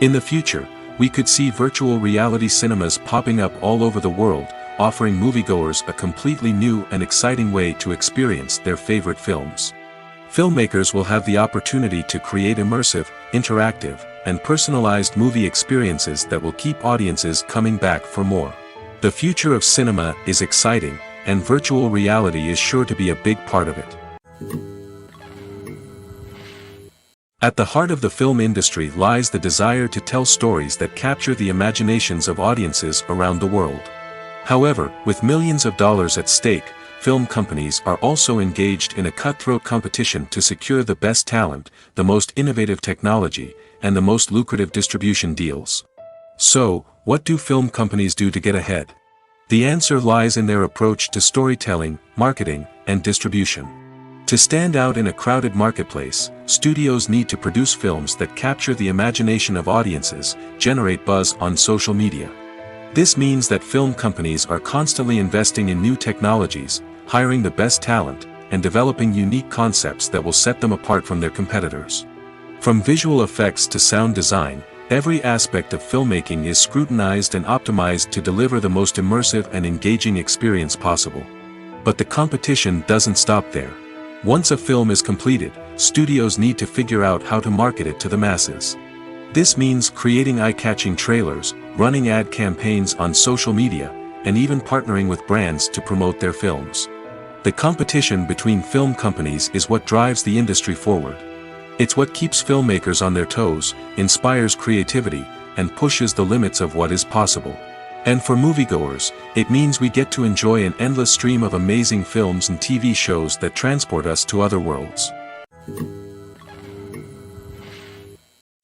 In the future, we could see virtual reality cinemas popping up all over the world, offering moviegoers a completely new and exciting way to experience their favorite films. Filmmakers will have the opportunity to create immersive, interactive, and personalized movie experiences that will keep audiences coming back for more. The future of cinema is exciting, and virtual reality is sure to be a big part of it. At the heart of the film industry lies the desire to tell stories that capture the imaginations of audiences around the world. However, with millions of dollars at stake, film companies are also engaged in a cutthroat competition to secure the best talent, the most innovative technology, and the most lucrative distribution deals. So, what do film companies do to get ahead? The answer lies in their approach to storytelling, marketing, and distribution. To stand out in a crowded marketplace, studios need to produce films that capture the imagination of audiences, generate buzz on social media. This means that film companies are constantly investing in new technologies, hiring the best talent, and developing unique concepts that will set them apart from their competitors. From visual effects to sound design, every aspect of filmmaking is scrutinized and optimized to deliver the most immersive and engaging experience possible. But the competition doesn't stop there. Once a film is completed, studios need to figure out how to market it to the masses. This means creating eye-catching trailers, running ad campaigns on social media, and even partnering with brands to promote their films. The competition between film companies is what drives the industry forward. It's what keeps filmmakers on their toes, inspires creativity, and pushes the limits of what is possible. And for moviegoers, it means we get to enjoy an endless stream of amazing films and TV shows that transport us to other worlds.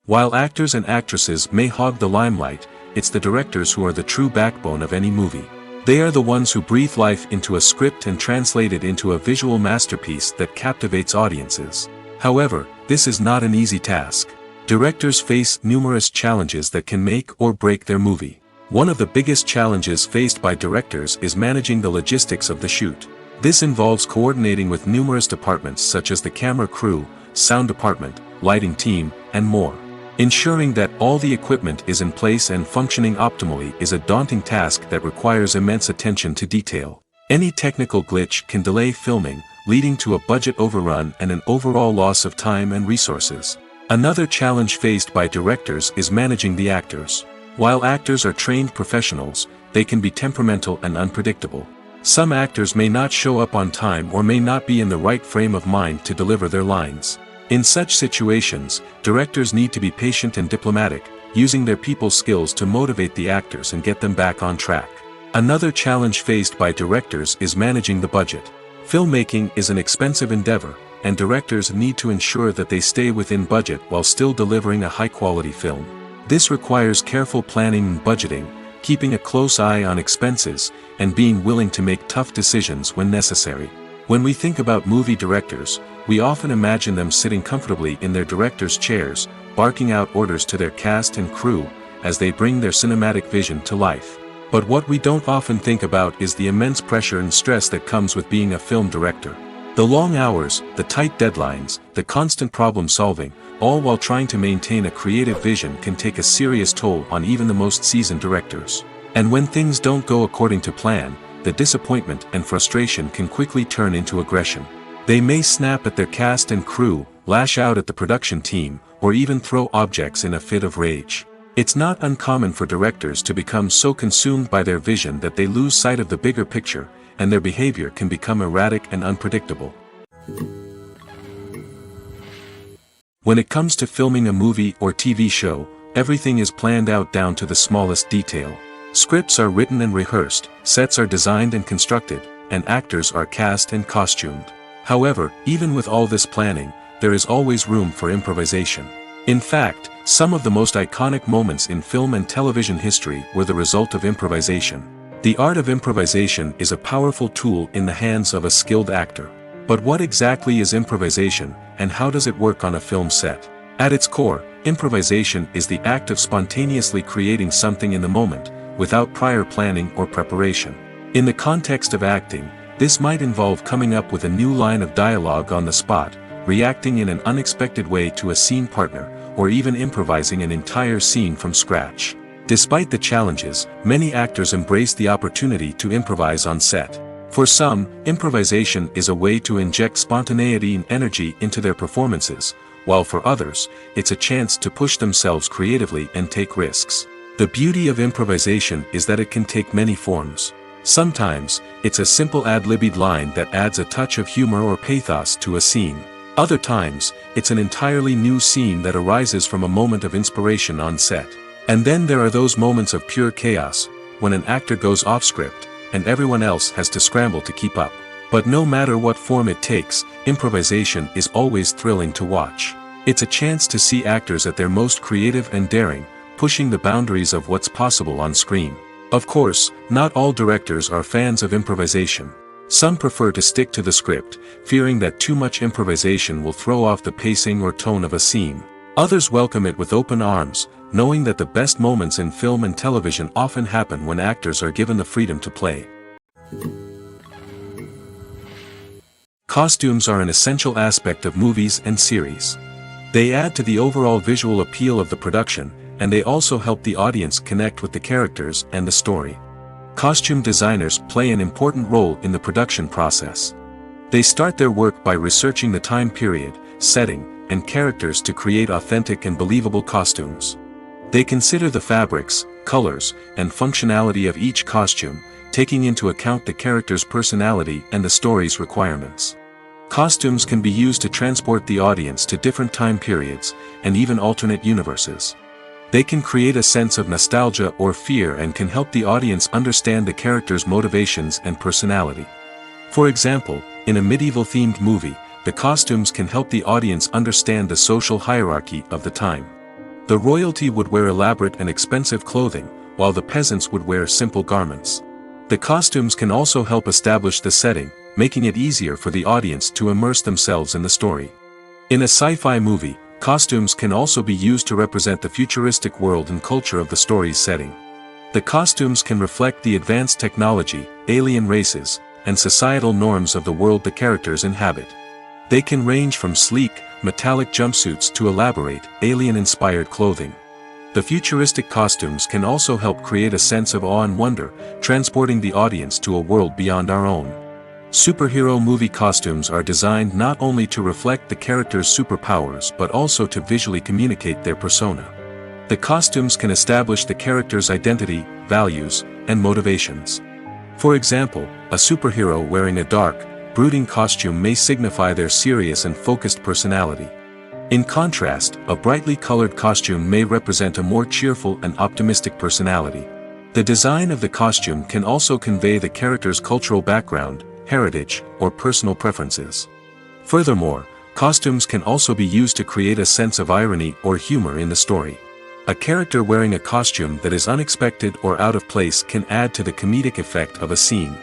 While actors and actresses may hog the limelight, it's the directors who are the true backbone of any movie. They are the ones who breathe life into a script and translate it into a visual masterpiece that captivates audiences. However, this is not an easy task. Directors face numerous challenges that can make or break their movie. One of the biggest challenges faced by directors is managing the logistics of the shoot. This involves coordinating with numerous departments such as the camera crew, sound department, lighting team, and more. Ensuring that all the equipment is in place and functioning optimally is a daunting task that requires immense attention to detail. Any technical glitch can delay filming, leading to a budget overrun and an overall loss of time and resources. Another challenge faced by directors is managing the actors. While actors are trained professionals, they can be temperamental and unpredictable. Some actors may not show up on time or may not be in the right frame of mind to deliver their lines. In such situations, directors need to be patient and diplomatic, using their people skills to motivate the actors and get them back on track. Another challenge faced by directors is managing the budget. Filmmaking is an expensive endeavor, and directors need to ensure that they stay within budget while still delivering a high-quality film. This requires careful planning and budgeting, keeping a close eye on expenses, and being willing to make tough decisions when necessary. When we think about movie directors, we often imagine them sitting comfortably in their director's chairs, barking out orders to their cast and crew, as they bring their cinematic vision to life. But what we don't often think about is the immense pressure and stress that comes with being a film director. The long hours, the tight deadlines, the constant problem solving, all while trying to maintain a creative vision can take a serious toll on even the most seasoned directors. And when things don't go according to plan, the disappointment and frustration can quickly turn into aggression. They may snap at their cast and crew, lash out at the production team, or even throw objects in a fit of rage. It's not uncommon for directors to become so consumed by their vision that they lose sight of the bigger picture, and their behavior can become erratic and unpredictable. When it comes to filming a movie or TV show, everything is planned out down to the smallest detail. Scripts are written and rehearsed, sets are designed and constructed, and actors are cast and costumed. However, even with all this planning, there is always room for improvisation. In fact, some of the most iconic moments in film and television history were the result of improvisation. The art of improvisation is a powerful tool in the hands of a skilled actor. But what exactly is improvisation, and how does it work on a film set? At its core, improvisation is the act of spontaneously creating something in the moment, without prior planning or preparation. In the context of acting, this might involve coming up with a new line of dialogue on the spot, reacting in an unexpected way to a scene partner, or even improvising an entire scene from scratch. Despite the challenges, many actors embrace the opportunity to improvise on set. For some, improvisation is a way to inject spontaneity and energy into their performances, while for others, it's a chance to push themselves creatively and take risks. The beauty of improvisation is that it can take many forms. Sometimes, it's a simple ad-libbed line that adds a touch of humor or pathos to a scene. Other times, it's an entirely new scene that arises from a moment of inspiration on set. And then there are those moments of pure chaos, when an actor goes off script, and everyone else has to scramble to keep up. But no matter what form it takes, improvisation is always thrilling to watch. It's a chance to see actors at their most creative and daring, pushing the boundaries of what's possible on screen. Of course, not all directors are fans of improvisation. Some prefer to stick to the script, fearing that too much improvisation will throw off the pacing or tone of a scene. Others welcome it with open arms, knowing that the best moments in film and television often happen when actors are given the freedom to play. Costumes are an essential aspect of movies and series. They add to the overall visual appeal of the production, and they also help the audience connect with the characters and the story. Costume designers play an important role in the production process. They start their work by researching the time period, setting, and characters to create authentic and believable costumes. They consider the fabrics, colors, and functionality of each costume, taking into account the character's personality and the story's requirements. Costumes can be used to transport the audience to different time periods, and even alternate universes. They can create a sense of nostalgia or fear and can help the audience understand the character's motivations and personality. For example, in a medieval-themed movie, the costumes can help the audience understand the social hierarchy of the time. The royalty would wear elaborate and expensive clothing, while the peasants would wear simple garments. The costumes can also help establish the setting, making it easier for the audience to immerse themselves in the story. In a sci-fi movie, costumes can also be used to represent the futuristic world and culture of the story's setting. The costumes can reflect the advanced technology, alien races, and societal norms of the world the characters inhabit. They can range from sleek, metallic jumpsuits to elaborate, alien-inspired clothing. The futuristic costumes can also help create a sense of awe and wonder, transporting the audience to a world beyond our own. Superhero movie costumes are designed not only to reflect the character's superpowers but also to visually communicate their persona. The costumes can establish the character's identity, values, and motivations. For example, a superhero wearing a dark, brooding costume may signify their serious and focused personality. In contrast, a brightly colored costume may represent a more cheerful and optimistic personality. The design of the costume can also convey the character's cultural background, heritage, or personal preferences. Furthermore, costumes can also be used to create a sense of irony or humor in the story. A character wearing a costume that is unexpected or out of place can add to the comedic effect of a scene.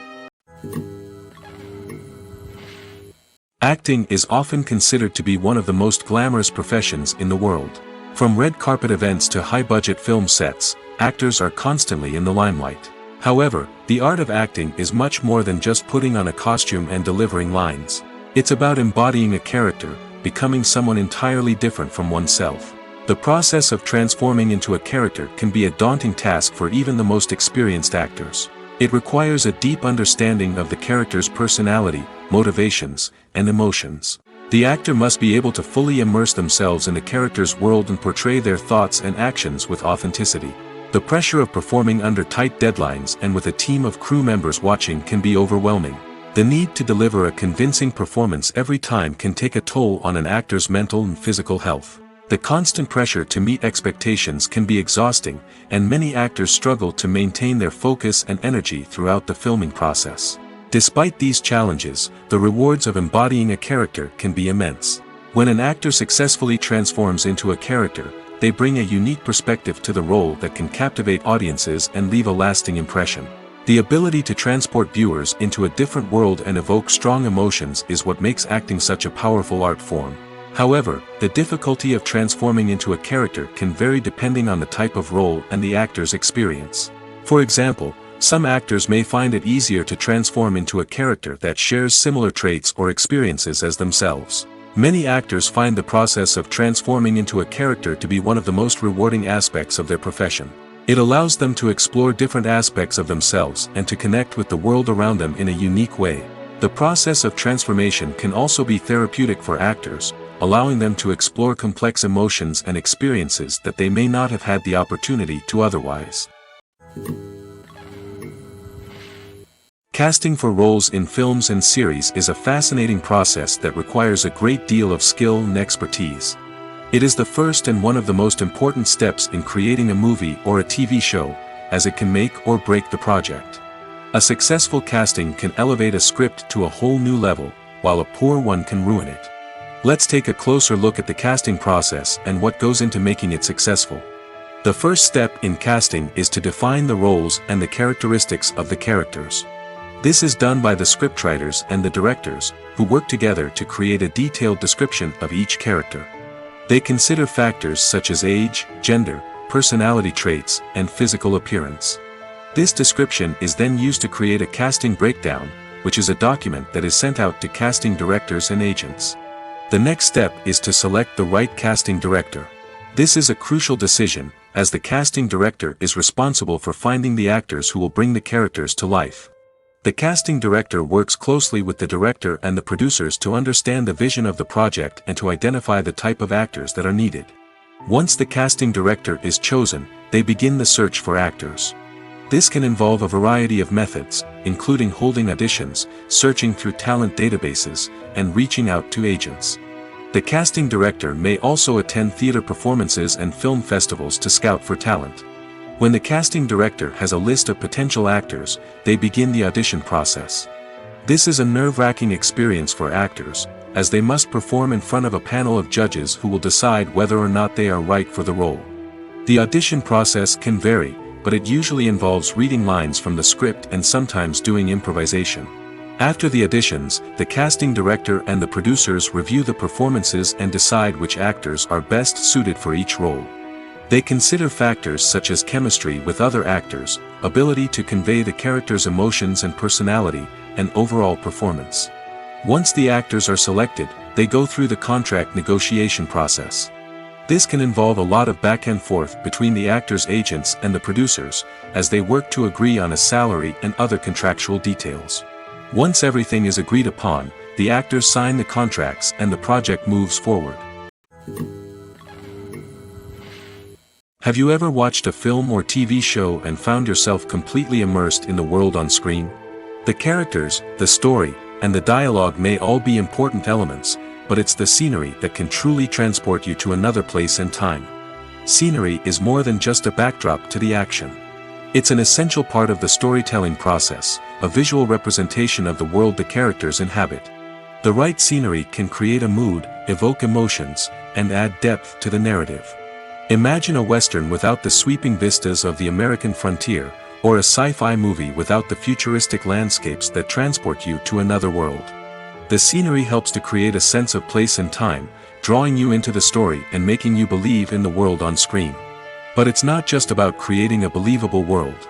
Acting is often considered to be one of the most glamorous professions in the world. From red carpet events to high-budget film sets, actors are constantly in the limelight. However, the art of acting is much more than just putting on a costume and delivering lines. It's about embodying a character, becoming someone entirely different from oneself. The process of transforming into a character can be a daunting task for even the most experienced actors. It requires a deep understanding of the character's personality, motivations, and emotions. The actor must be able to fully immerse themselves in the character's world and portray their thoughts and actions with authenticity. The pressure of performing under tight deadlines and with a team of crew members watching can be overwhelming. The need to deliver a convincing performance every time can take a toll on an actor's mental and physical health. The constant pressure to meet expectations can be exhausting, and many actors struggle to maintain their focus and energy throughout the filming process. Despite these challenges, the rewards of embodying a character can be immense. When an actor successfully transforms into a character, they bring a unique perspective to the role that can captivate audiences and leave a lasting impression. The ability to transport viewers into a different world and evoke strong emotions is what makes acting such a powerful art form. However, the difficulty of transforming into a character can vary depending on the type of role and the actor's experience. For example, some actors may find it easier to transform into a character that shares similar traits or experiences as themselves. Many actors find the process of transforming into a character to be one of the most rewarding aspects of their profession. It allows them to explore different aspects of themselves and to connect with the world around them in a unique way. The process of transformation can also be therapeutic for actors, allowing them to explore complex emotions and experiences that they may not have had the opportunity to otherwise. Casting for roles in films and series is a fascinating process that requires a great deal of skill and expertise. It is the first and one of the most important steps in creating a movie or a TV show, as it can make or break the project. A successful casting can elevate a script to a whole new level, while a poor one can ruin it. Let's take a closer look at the casting process and what goes into making it successful. The first step in casting is to define the roles and the characteristics of the characters. This is done by the scriptwriters and the directors, who work together to create a detailed description of each character. They consider factors such as age, gender, personality traits, and physical appearance. This description is then used to create a casting breakdown, which is a document that is sent out to casting directors and agents. The next step is to select the right casting director. This is a crucial decision, as the casting director is responsible for finding the actors who will bring the characters to life. The casting director works closely with the director and the producers to understand the vision of the project and to identify the type of actors that are needed. Once the casting director is chosen, they begin the search for actors. This can involve a variety of methods, including holding auditions, searching through talent databases, and reaching out to agents. The casting director may also attend theater performances and film festivals to scout for talent. When the casting director has a list of potential actors, they begin the audition process. This is a nerve-wracking experience for actors, as they must perform in front of a panel of judges who will decide whether or not they are right for the role. The audition process can vary, but it usually involves reading lines from the script and sometimes doing improvisation. After the auditions, the casting director and the producers review the performances and decide which actors are best suited for each role. They consider factors such as chemistry with other actors, ability to convey the character's emotions and personality, and overall performance. Once the actors are selected, they go through the contract negotiation process. This can involve a lot of back and forth between the actors' agents and the producers, as they work to agree on a salary and other contractual details. Once everything is agreed upon, the actors sign the contracts and the project moves forward. Have you ever watched a film or TV show and found yourself completely immersed in the world on screen? The characters, the story, and the dialogue may all be important elements, but it's the scenery that can truly transport you to another place and time. Scenery is more than just a backdrop to the action. It's an essential part of the storytelling process, a visual representation of the world the characters inhabit. The right scenery can create a mood, evoke emotions, and add depth to the narrative. Imagine a Western without the sweeping vistas of the American frontier, or a sci-fi movie without the futuristic landscapes that transport you to another world. The scenery helps to create a sense of place and time, drawing you into the story and making you believe in the world on screen. But it's not just about creating a believable world.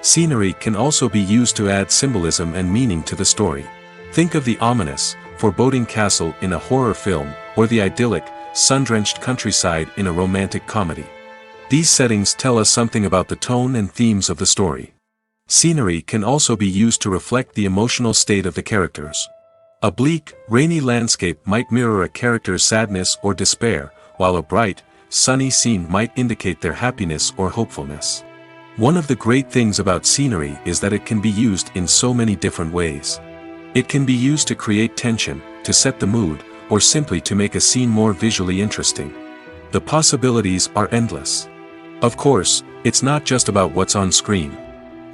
Scenery can also be used to add symbolism and meaning to the story. Think of the ominous, foreboding castle in a horror film, or the idyllic, sun-drenched countryside in a romantic comedy. These settings tell us something about the tone and themes of the story. Scenery can also be used to reflect the emotional state of the characters. A bleak, rainy landscape might mirror a character's sadness or despair, while a bright, sunny scene might indicate their happiness or hopefulness. One of the great things about scenery is that it can be used in so many different ways. It can be used to create tension, to set the mood, or simply to make a scene more visually interesting. The possibilities are endless. Of course, it's not just about what's on screen.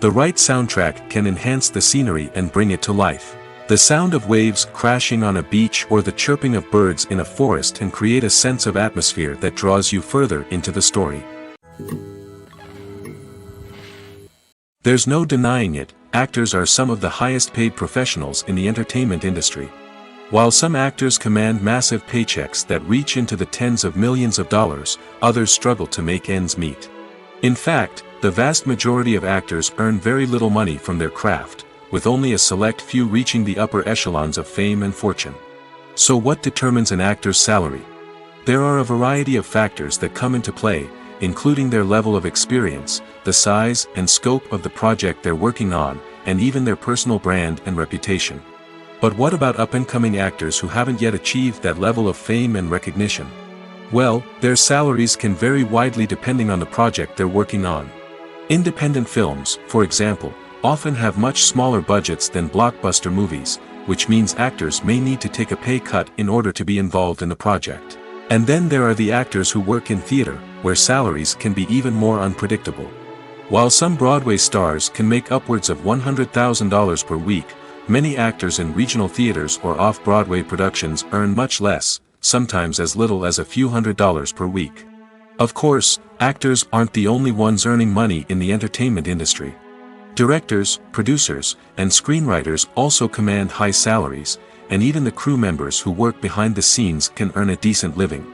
The right soundtrack can enhance the scenery and bring it to life. The sound of waves crashing on a beach or the chirping of birds in a forest can create a sense of atmosphere that draws you further into the story. There's no denying it, actors are some of the highest paid professionals in the entertainment industry. While some actors command massive paychecks that reach into the tens of millions of dollars, others struggle to make ends meet. In fact, the vast majority of actors earn very little money from their craft, with only a select few reaching the upper echelons of fame and fortune. So what determines an actor's salary? There are a variety of factors that come into play, including their level of experience, the size and scope of the project they're working on, and even their personal brand and reputation. But what about up-and-coming actors who haven't yet achieved that level of fame and recognition? Well, their salaries can vary widely depending on the project they're working on. Independent films, for example, often have much smaller budgets than blockbuster movies, which means actors may need to take a pay cut in order to be involved in the project. And then there are the actors who work in theater, where salaries can be even more unpredictable. While some Broadway stars can make upwards of $100,000 per week, many actors in regional theaters or off-Broadway productions earn much less, sometimes as little as a few $100s per week. Of course, actors aren't the only ones earning money in the entertainment industry. Directors, producers, and screenwriters also command high salaries, and even the crew members who work behind the scenes can earn a decent living.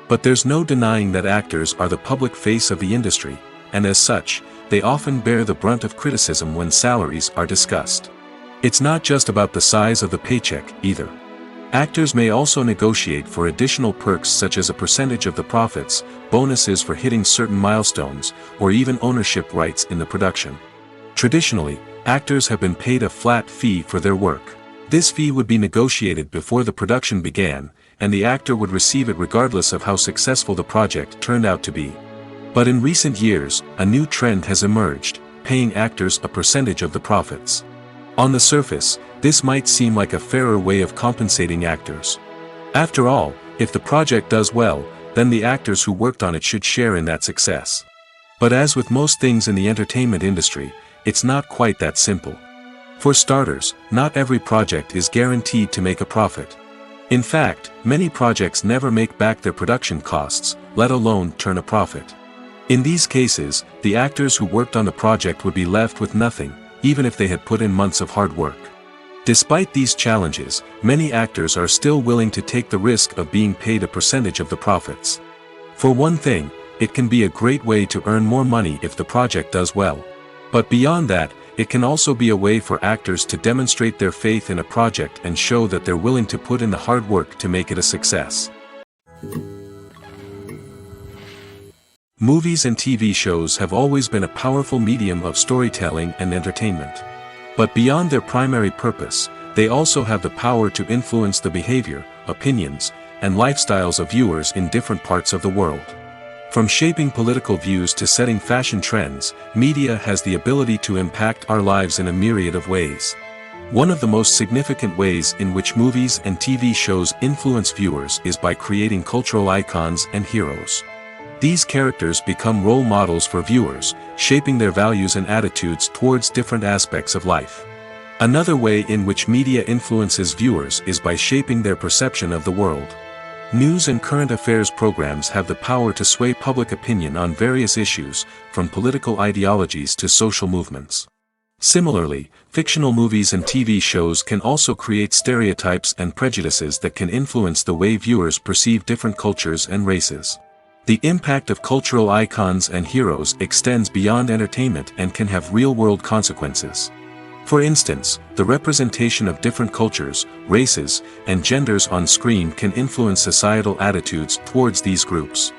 But there's no denying that actors are the public face of the industry, and as such, they often bear the brunt of criticism when salaries are discussed. It's not just about the size of the paycheck, either. Actors may also negotiate for additional perks such as a percentage of the profits, bonuses for hitting certain milestones, or even ownership rights in the production. Traditionally, actors have been paid a flat fee for their work. This fee would be negotiated before the production began, and the actor would receive it regardless of how successful the project turned out to be. But in recent years, a new trend has emerged, paying actors a percentage of the profits. On the surface, this might seem like a fairer way of compensating actors. After all, if the project does well, then the actors who worked on it should share in that success. But as with most things in the entertainment industry, it's not quite that simple. For starters, not every project is guaranteed to make a profit. In fact, many projects never make back their production costs, let alone turn a profit. In these cases, the actors who worked on the project would be left with nothing, even if they had put in months of hard work. Despite these challenges, many actors are still willing to take the risk of being paid a percentage of the profits. For one thing, it can be a great way to earn more money if the project does well. But beyond that, it can also be a way for actors to demonstrate their faith in a project and show that they're willing to put in the hard work to make it a success. Movies and TV shows have always been a powerful medium of storytelling and entertainment. But beyond their primary purpose, they also have the power to influence the behavior, opinions, and lifestyles of viewers in different parts of the world. From shaping political views to setting fashion trends, media has the ability to impact our lives in a myriad of ways. One of the most significant ways in which movies and TV shows influence viewers is by creating cultural icons and heroes. These characters become role models for viewers, shaping their values and attitudes towards different aspects of life. Another way in which media influences viewers is by shaping their perception of the world. News and current affairs programs have the power to sway public opinion on various issues, from political ideologies to social movements. Similarly, fictional movies and TV shows can also create stereotypes and prejudices that can influence the way viewers perceive different cultures and races. The impact of cultural icons and heroes extends beyond entertainment and can have real-world consequences. For instance, the representation of different cultures, races, and genders on screen can influence societal attitudes towards these groups.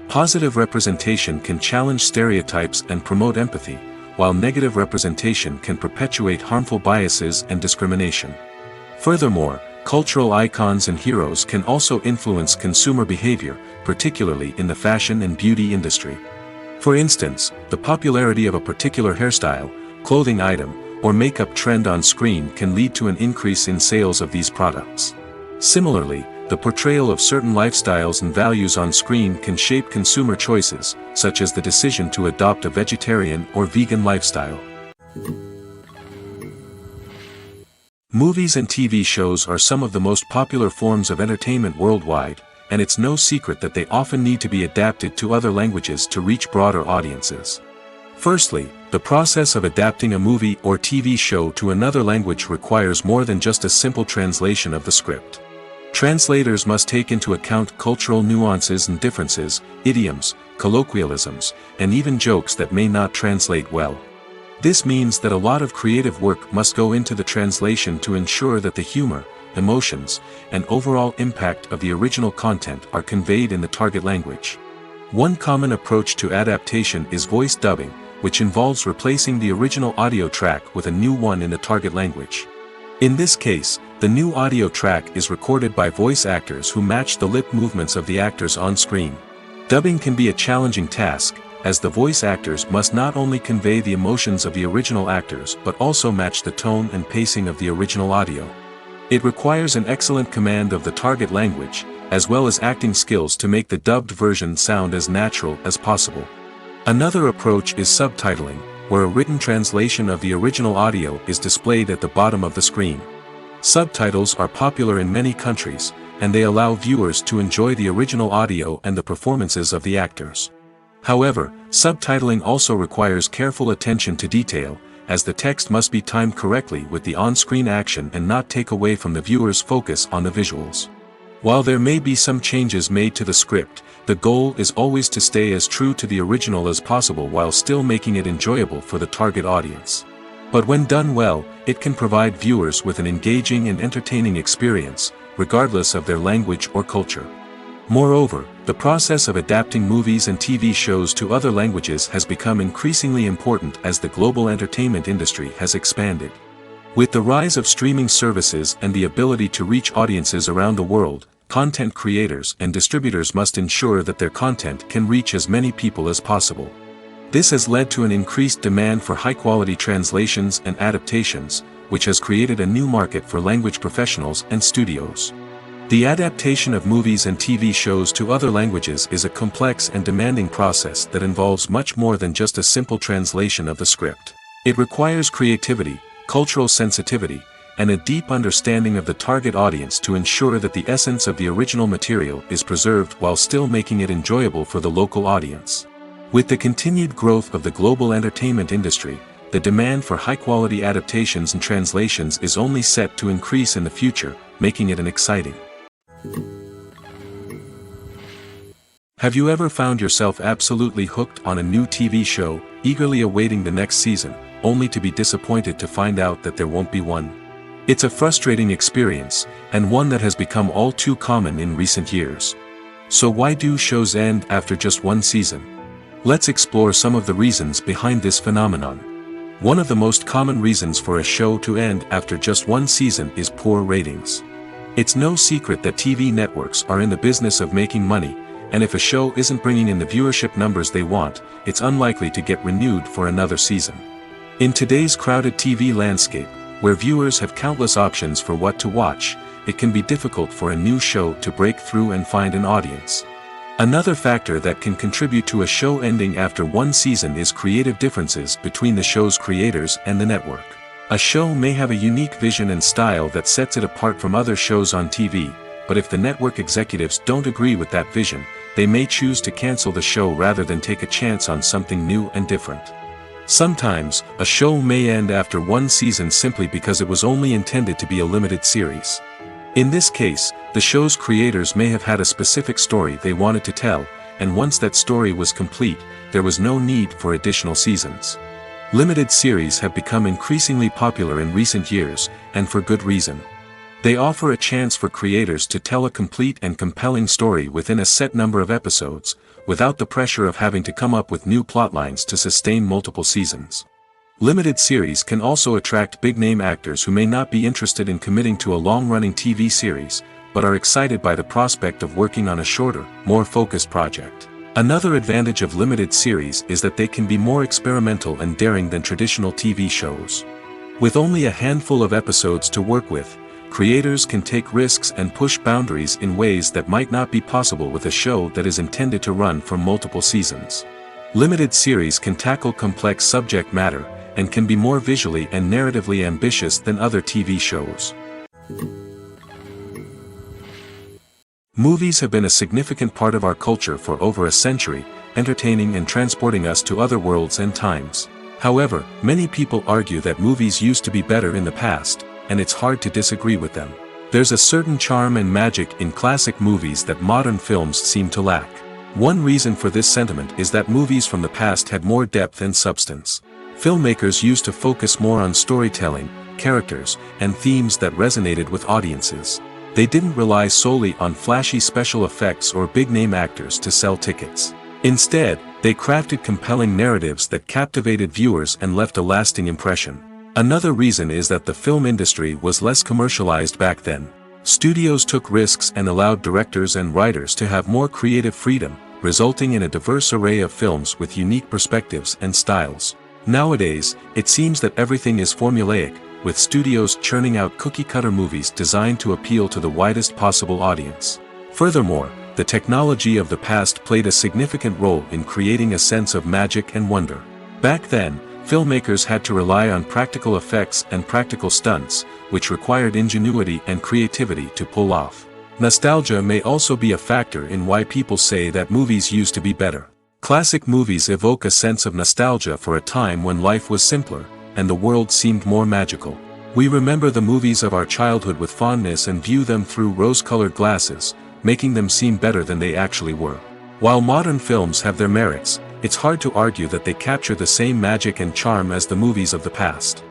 Positive representation can challenge stereotypes and promote empathy, while negative representation can perpetuate harmful biases and discrimination. Furthermore, cultural icons and heroes can also influence consumer behavior, particularly in the fashion and beauty industry. For instance, the popularity of a particular hairstyle, clothing item, or makeup trend on screen can lead to an increase in sales of these products. Similarly, the portrayal of certain lifestyles and values on screen can shape consumer choices, such as the decision to adopt a vegetarian or vegan lifestyle. Movies and TV shows are some of the most popular forms of entertainment worldwide, and it's no secret that they often need to be adapted to other languages to reach broader audiences. Firstly, the process of adapting a movie or TV show to another language requires more than just a simple translation of the script. Translators must take into account cultural nuances and differences, idioms, colloquialisms, and even jokes that may not translate well. This means that a lot of creative work must go into the translation to ensure that the humor, emotions, and overall impact of the original content are conveyed in the target language. One common approach to adaptation is voice dubbing, which involves replacing the original audio track with a new one in the target language. In this case, the new audio track is recorded by voice actors who match the lip movements of the actors on screen. Dubbing can be a challenging task, as the voice actors must not only convey the emotions of the original actors but also match the tone and pacing of the original audio. It requires an excellent command of the target language, as well as acting skills to make the dubbed version sound as natural as possible. Another approach is subtitling, where a written translation of the original audio is displayed at the bottom of the screen. Subtitles are popular in many countries, and they allow viewers to enjoy the original audio and the performances of the actors. However, subtitling also requires careful attention to detail, as the text must be timed correctly with the on-screen action and not take away from the viewer's focus on the visuals. While there may be some changes made to the script, the goal is always to stay as true to the original as possible while still making it enjoyable for the target audience. But when done well, it can provide viewers with an engaging and entertaining experience, regardless of their language or culture. Moreover, the process of adapting movies and TV shows to other languages has become increasingly important as the global entertainment industry has expanded. With the rise of streaming services and the ability to reach audiences around the world, content creators and distributors must ensure that their content can reach as many people as possible. This has led to an increased demand for high-quality translations and adaptations, which has created a new market for language professionals and studios. The adaptation of movies and TV shows to other languages is a complex and demanding process that involves much more than just a simple translation of the script. It requires creativity, cultural sensitivity, and a deep understanding of the target audience to ensure that the essence of the original material is preserved while still making it enjoyable for the local audience. With the continued growth of the global entertainment industry, the demand for high-quality adaptations and translations is only set to increase in the future, making it an exciting. Have you ever found yourself absolutely hooked on a new TV show, eagerly awaiting the next season, only to be disappointed to find out that there won't be one? It's a frustrating experience, and one that has become all too common in recent years. So why do shows end after just one season? Let's explore some of the reasons behind this phenomenon. One of the most common reasons for a show to end after just one season is poor ratings. It's no secret that TV networks are in the business of making money, and if a show isn't bringing in the viewership numbers they want, it's unlikely to get renewed for another season. In today's crowded TV landscape, where viewers have countless options for what to watch, it can be difficult for a new show to break through and find an audience. Another factor that can contribute to a show ending after one season is creative differences between the show's creators and the network. A show may have a unique vision and style that sets it apart from other shows on TV, but if the network executives don't agree with that vision, they may choose to cancel the show rather than take a chance on something new and different. Sometimes, a show may end after one season simply because it was only intended to be a limited series. In this case, the show's creators may have had a specific story they wanted to tell, and once that story was complete, there was no need for additional seasons. Limited series have become increasingly popular in recent years, and for good reason. They offer a chance for creators to tell a complete and compelling story within a set number of episodes, without the pressure of having to come up with new plotlines to sustain multiple seasons. Limited series can also attract big-name actors who may not be interested in committing to a long-running TV series, but are excited by the prospect of working on a shorter, more focused project. Another advantage of limited series is that they can be more experimental and daring than traditional TV shows. With only a handful of episodes to work with, creators can take risks and push boundaries in ways that might not be possible with a show that is intended to run for multiple seasons. Limited series can tackle complex subject matter, and can be more visually and narratively ambitious than other TV shows. Movies have been a significant part of our culture for over a century, entertaining and transporting us to other worlds and times. However, many people argue that movies used to be better in the past, and it's hard to disagree with them. There's a certain charm and magic in classic movies that modern films seem to lack. One reason for this sentiment is that movies from the past had more depth and substance. Filmmakers used to focus more on storytelling, characters, and themes that resonated with audiences. They didn't rely solely on flashy special effects or big-name actors to sell tickets. Instead, they crafted compelling narratives that captivated viewers and left a lasting impression. Another reason is that the film industry was less commercialized back then. Studios took risks and allowed directors and writers to have more creative freedom, resulting in a diverse array of films with unique perspectives and styles. Nowadays, it seems that everything is formulaic, with studios churning out cookie-cutter movies designed to appeal to the widest possible audience. Furthermore, the technology of the past played a significant role in creating a sense of magic and wonder. Back then, filmmakers had to rely on practical effects and practical stunts, which required ingenuity and creativity to pull off. Nostalgia may also be a factor in why people say that movies used to be better. Classic movies evoke a sense of nostalgia for a time when life was simpler, and the world seemed more magical. We remember the movies of our childhood with fondness and view them through rose-colored glasses, making them seem better than they actually were. While modern films have their merits, it's hard to argue that they capture the same magic and charm as the movies of the past.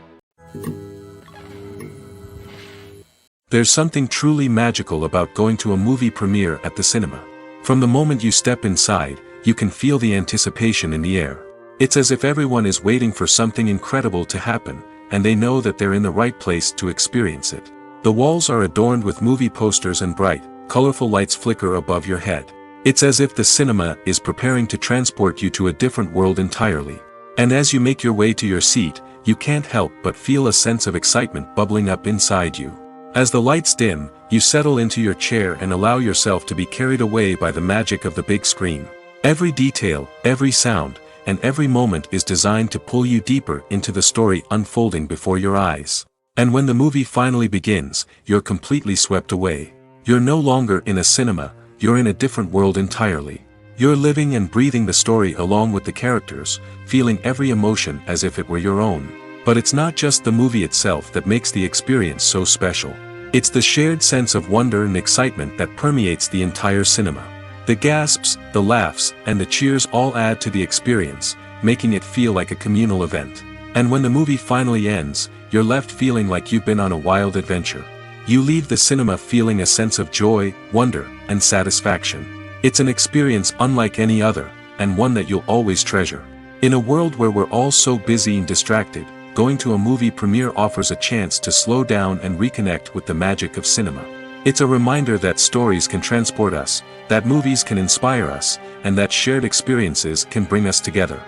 There's something truly magical about going to a movie premiere at the cinema. From the moment you step inside, you can feel the anticipation in the air. It's as if everyone is waiting for something incredible to happen, and they know that they're in the right place to experience it. The walls are adorned with movie posters and bright, colorful lights flicker above your head. It's as if the cinema is preparing to transport you to a different world entirely. And as you make your way to your seat, you can't help but feel a sense of excitement bubbling up inside you. As the lights dim, you settle into your chair and allow yourself to be carried away by the magic of the big screen. Every detail, every sound, and every moment is designed to pull you deeper into the story unfolding before your eyes. And when the movie finally begins, you're completely swept away. You're no longer in a cinema, you're in a different world entirely. You're living and breathing the story along with the characters, feeling every emotion as if it were your own. But it's not just the movie itself that makes the experience so special. It's the shared sense of wonder and excitement that permeates the entire cinema. The gasps, the laughs, and the cheers all add to the experience, making it feel like a communal event. And when the movie finally ends, you're left feeling like you've been on a wild adventure. You leave the cinema feeling a sense of joy, wonder, and satisfaction. It's an experience unlike any other, and one that you'll always treasure. In a world where we're all so busy and distracted, going to a movie premiere offers a chance to slow down and reconnect with the magic of cinema. It's a reminder that stories can transport us, that movies can inspire us, and that shared experiences can bring us together.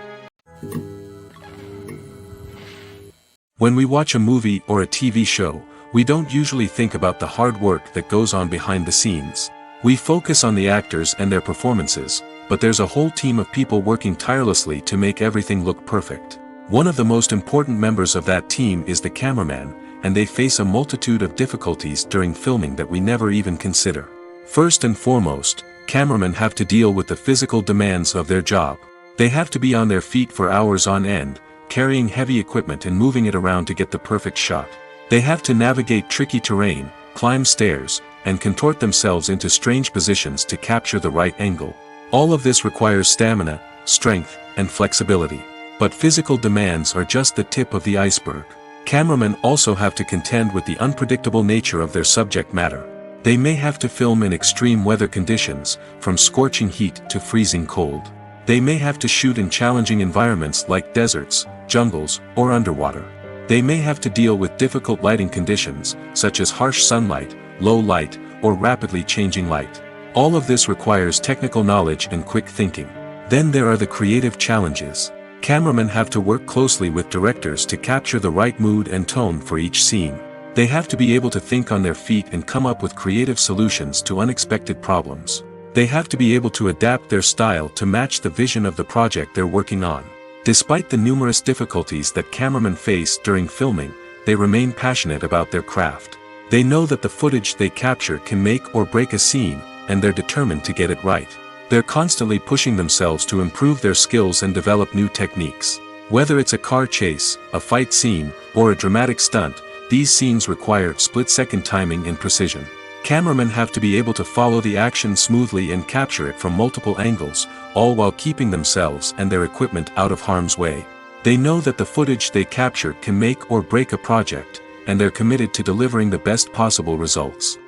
When we watch a movie or a TV show, we don't usually think about the hard work that goes on behind the scenes. We focus on the actors and their performances, but there's a whole team of people working tirelessly to make everything look perfect. One of the most important members of that team is the cameraman, and they face a multitude of difficulties during filming that we never even consider. First and foremost, cameramen have to deal with the physical demands of their job. They have to be on their feet for hours on end, carrying heavy equipment and moving it around to get the perfect shot. They have to navigate tricky terrain, climb stairs, and contort themselves into strange positions to capture the right angle. All of this requires stamina, strength, and flexibility. But physical demands are just the tip of the iceberg. Cameramen also have to contend with the unpredictable nature of their subject matter. They may have to film in extreme weather conditions, from scorching heat to freezing cold. They may have to shoot in challenging environments like deserts, jungles, or underwater. They may have to deal with difficult lighting conditions, such as harsh sunlight, low light, or rapidly changing light. All of this requires technical knowledge and quick thinking. Then there are the creative challenges. Cameramen have to work closely with directors to capture the right mood and tone for each scene. They have to be able to think on their feet and come up with creative solutions to unexpected problems. They have to be able to adapt their style to match the vision of the project they're working on. Despite the numerous difficulties that cameramen face during filming, they remain passionate about their craft. They know that the footage they capture can make or break a scene, and they're determined to get it right. They're constantly pushing themselves to improve their skills and develop new techniques. Whether it's a car chase, a fight scene, or a dramatic stunt, these scenes require split-second timing and precision. Cameramen have to be able to follow the action smoothly and capture it from multiple angles, all while keeping themselves and their equipment out of harm's way. They know that the footage they capture can make or break a project, and they're committed to delivering the best possible results.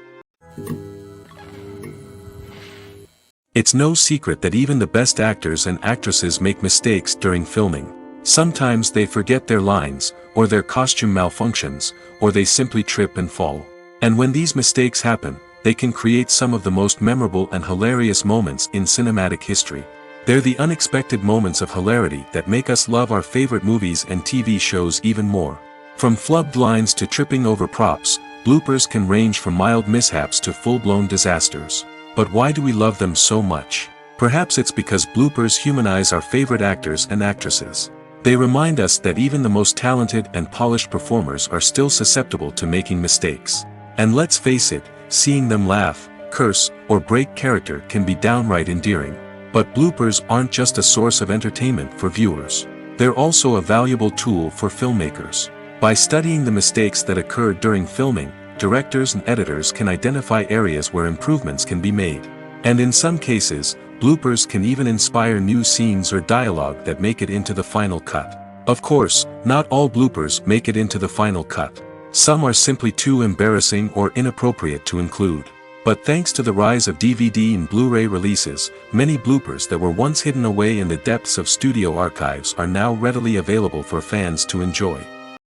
It's no secret that even the best actors and actresses make mistakes during filming. Sometimes they forget their lines, or their costume malfunctions, or they simply trip and fall. And when these mistakes happen, they can create some of the most memorable and hilarious moments in cinematic history. They're the unexpected moments of hilarity that make us love our favorite movies and TV shows even more. From flubbed lines to tripping over props, bloopers can range from mild mishaps to full-blown disasters. But why do we love them so much? Perhaps it's because bloopers humanize our favorite actors and actresses. They remind us that even the most talented and polished performers are still susceptible to making mistakes. And let's face it, seeing them laugh, curse, or break character can be downright endearing. But bloopers aren't just a source of entertainment for viewers. They're also a valuable tool for filmmakers. By studying the mistakes that occurred during filming, directors and editors can identify areas where improvements can be made. And in some cases, bloopers can even inspire new scenes or dialogue that make it into the final cut. Of course, not all bloopers make it into the final cut. Some are simply too embarrassing or inappropriate to include. But thanks to the rise of DVD and Blu-ray releases, many bloopers that were once hidden away in the depths of studio archives are now readily available for fans to enjoy.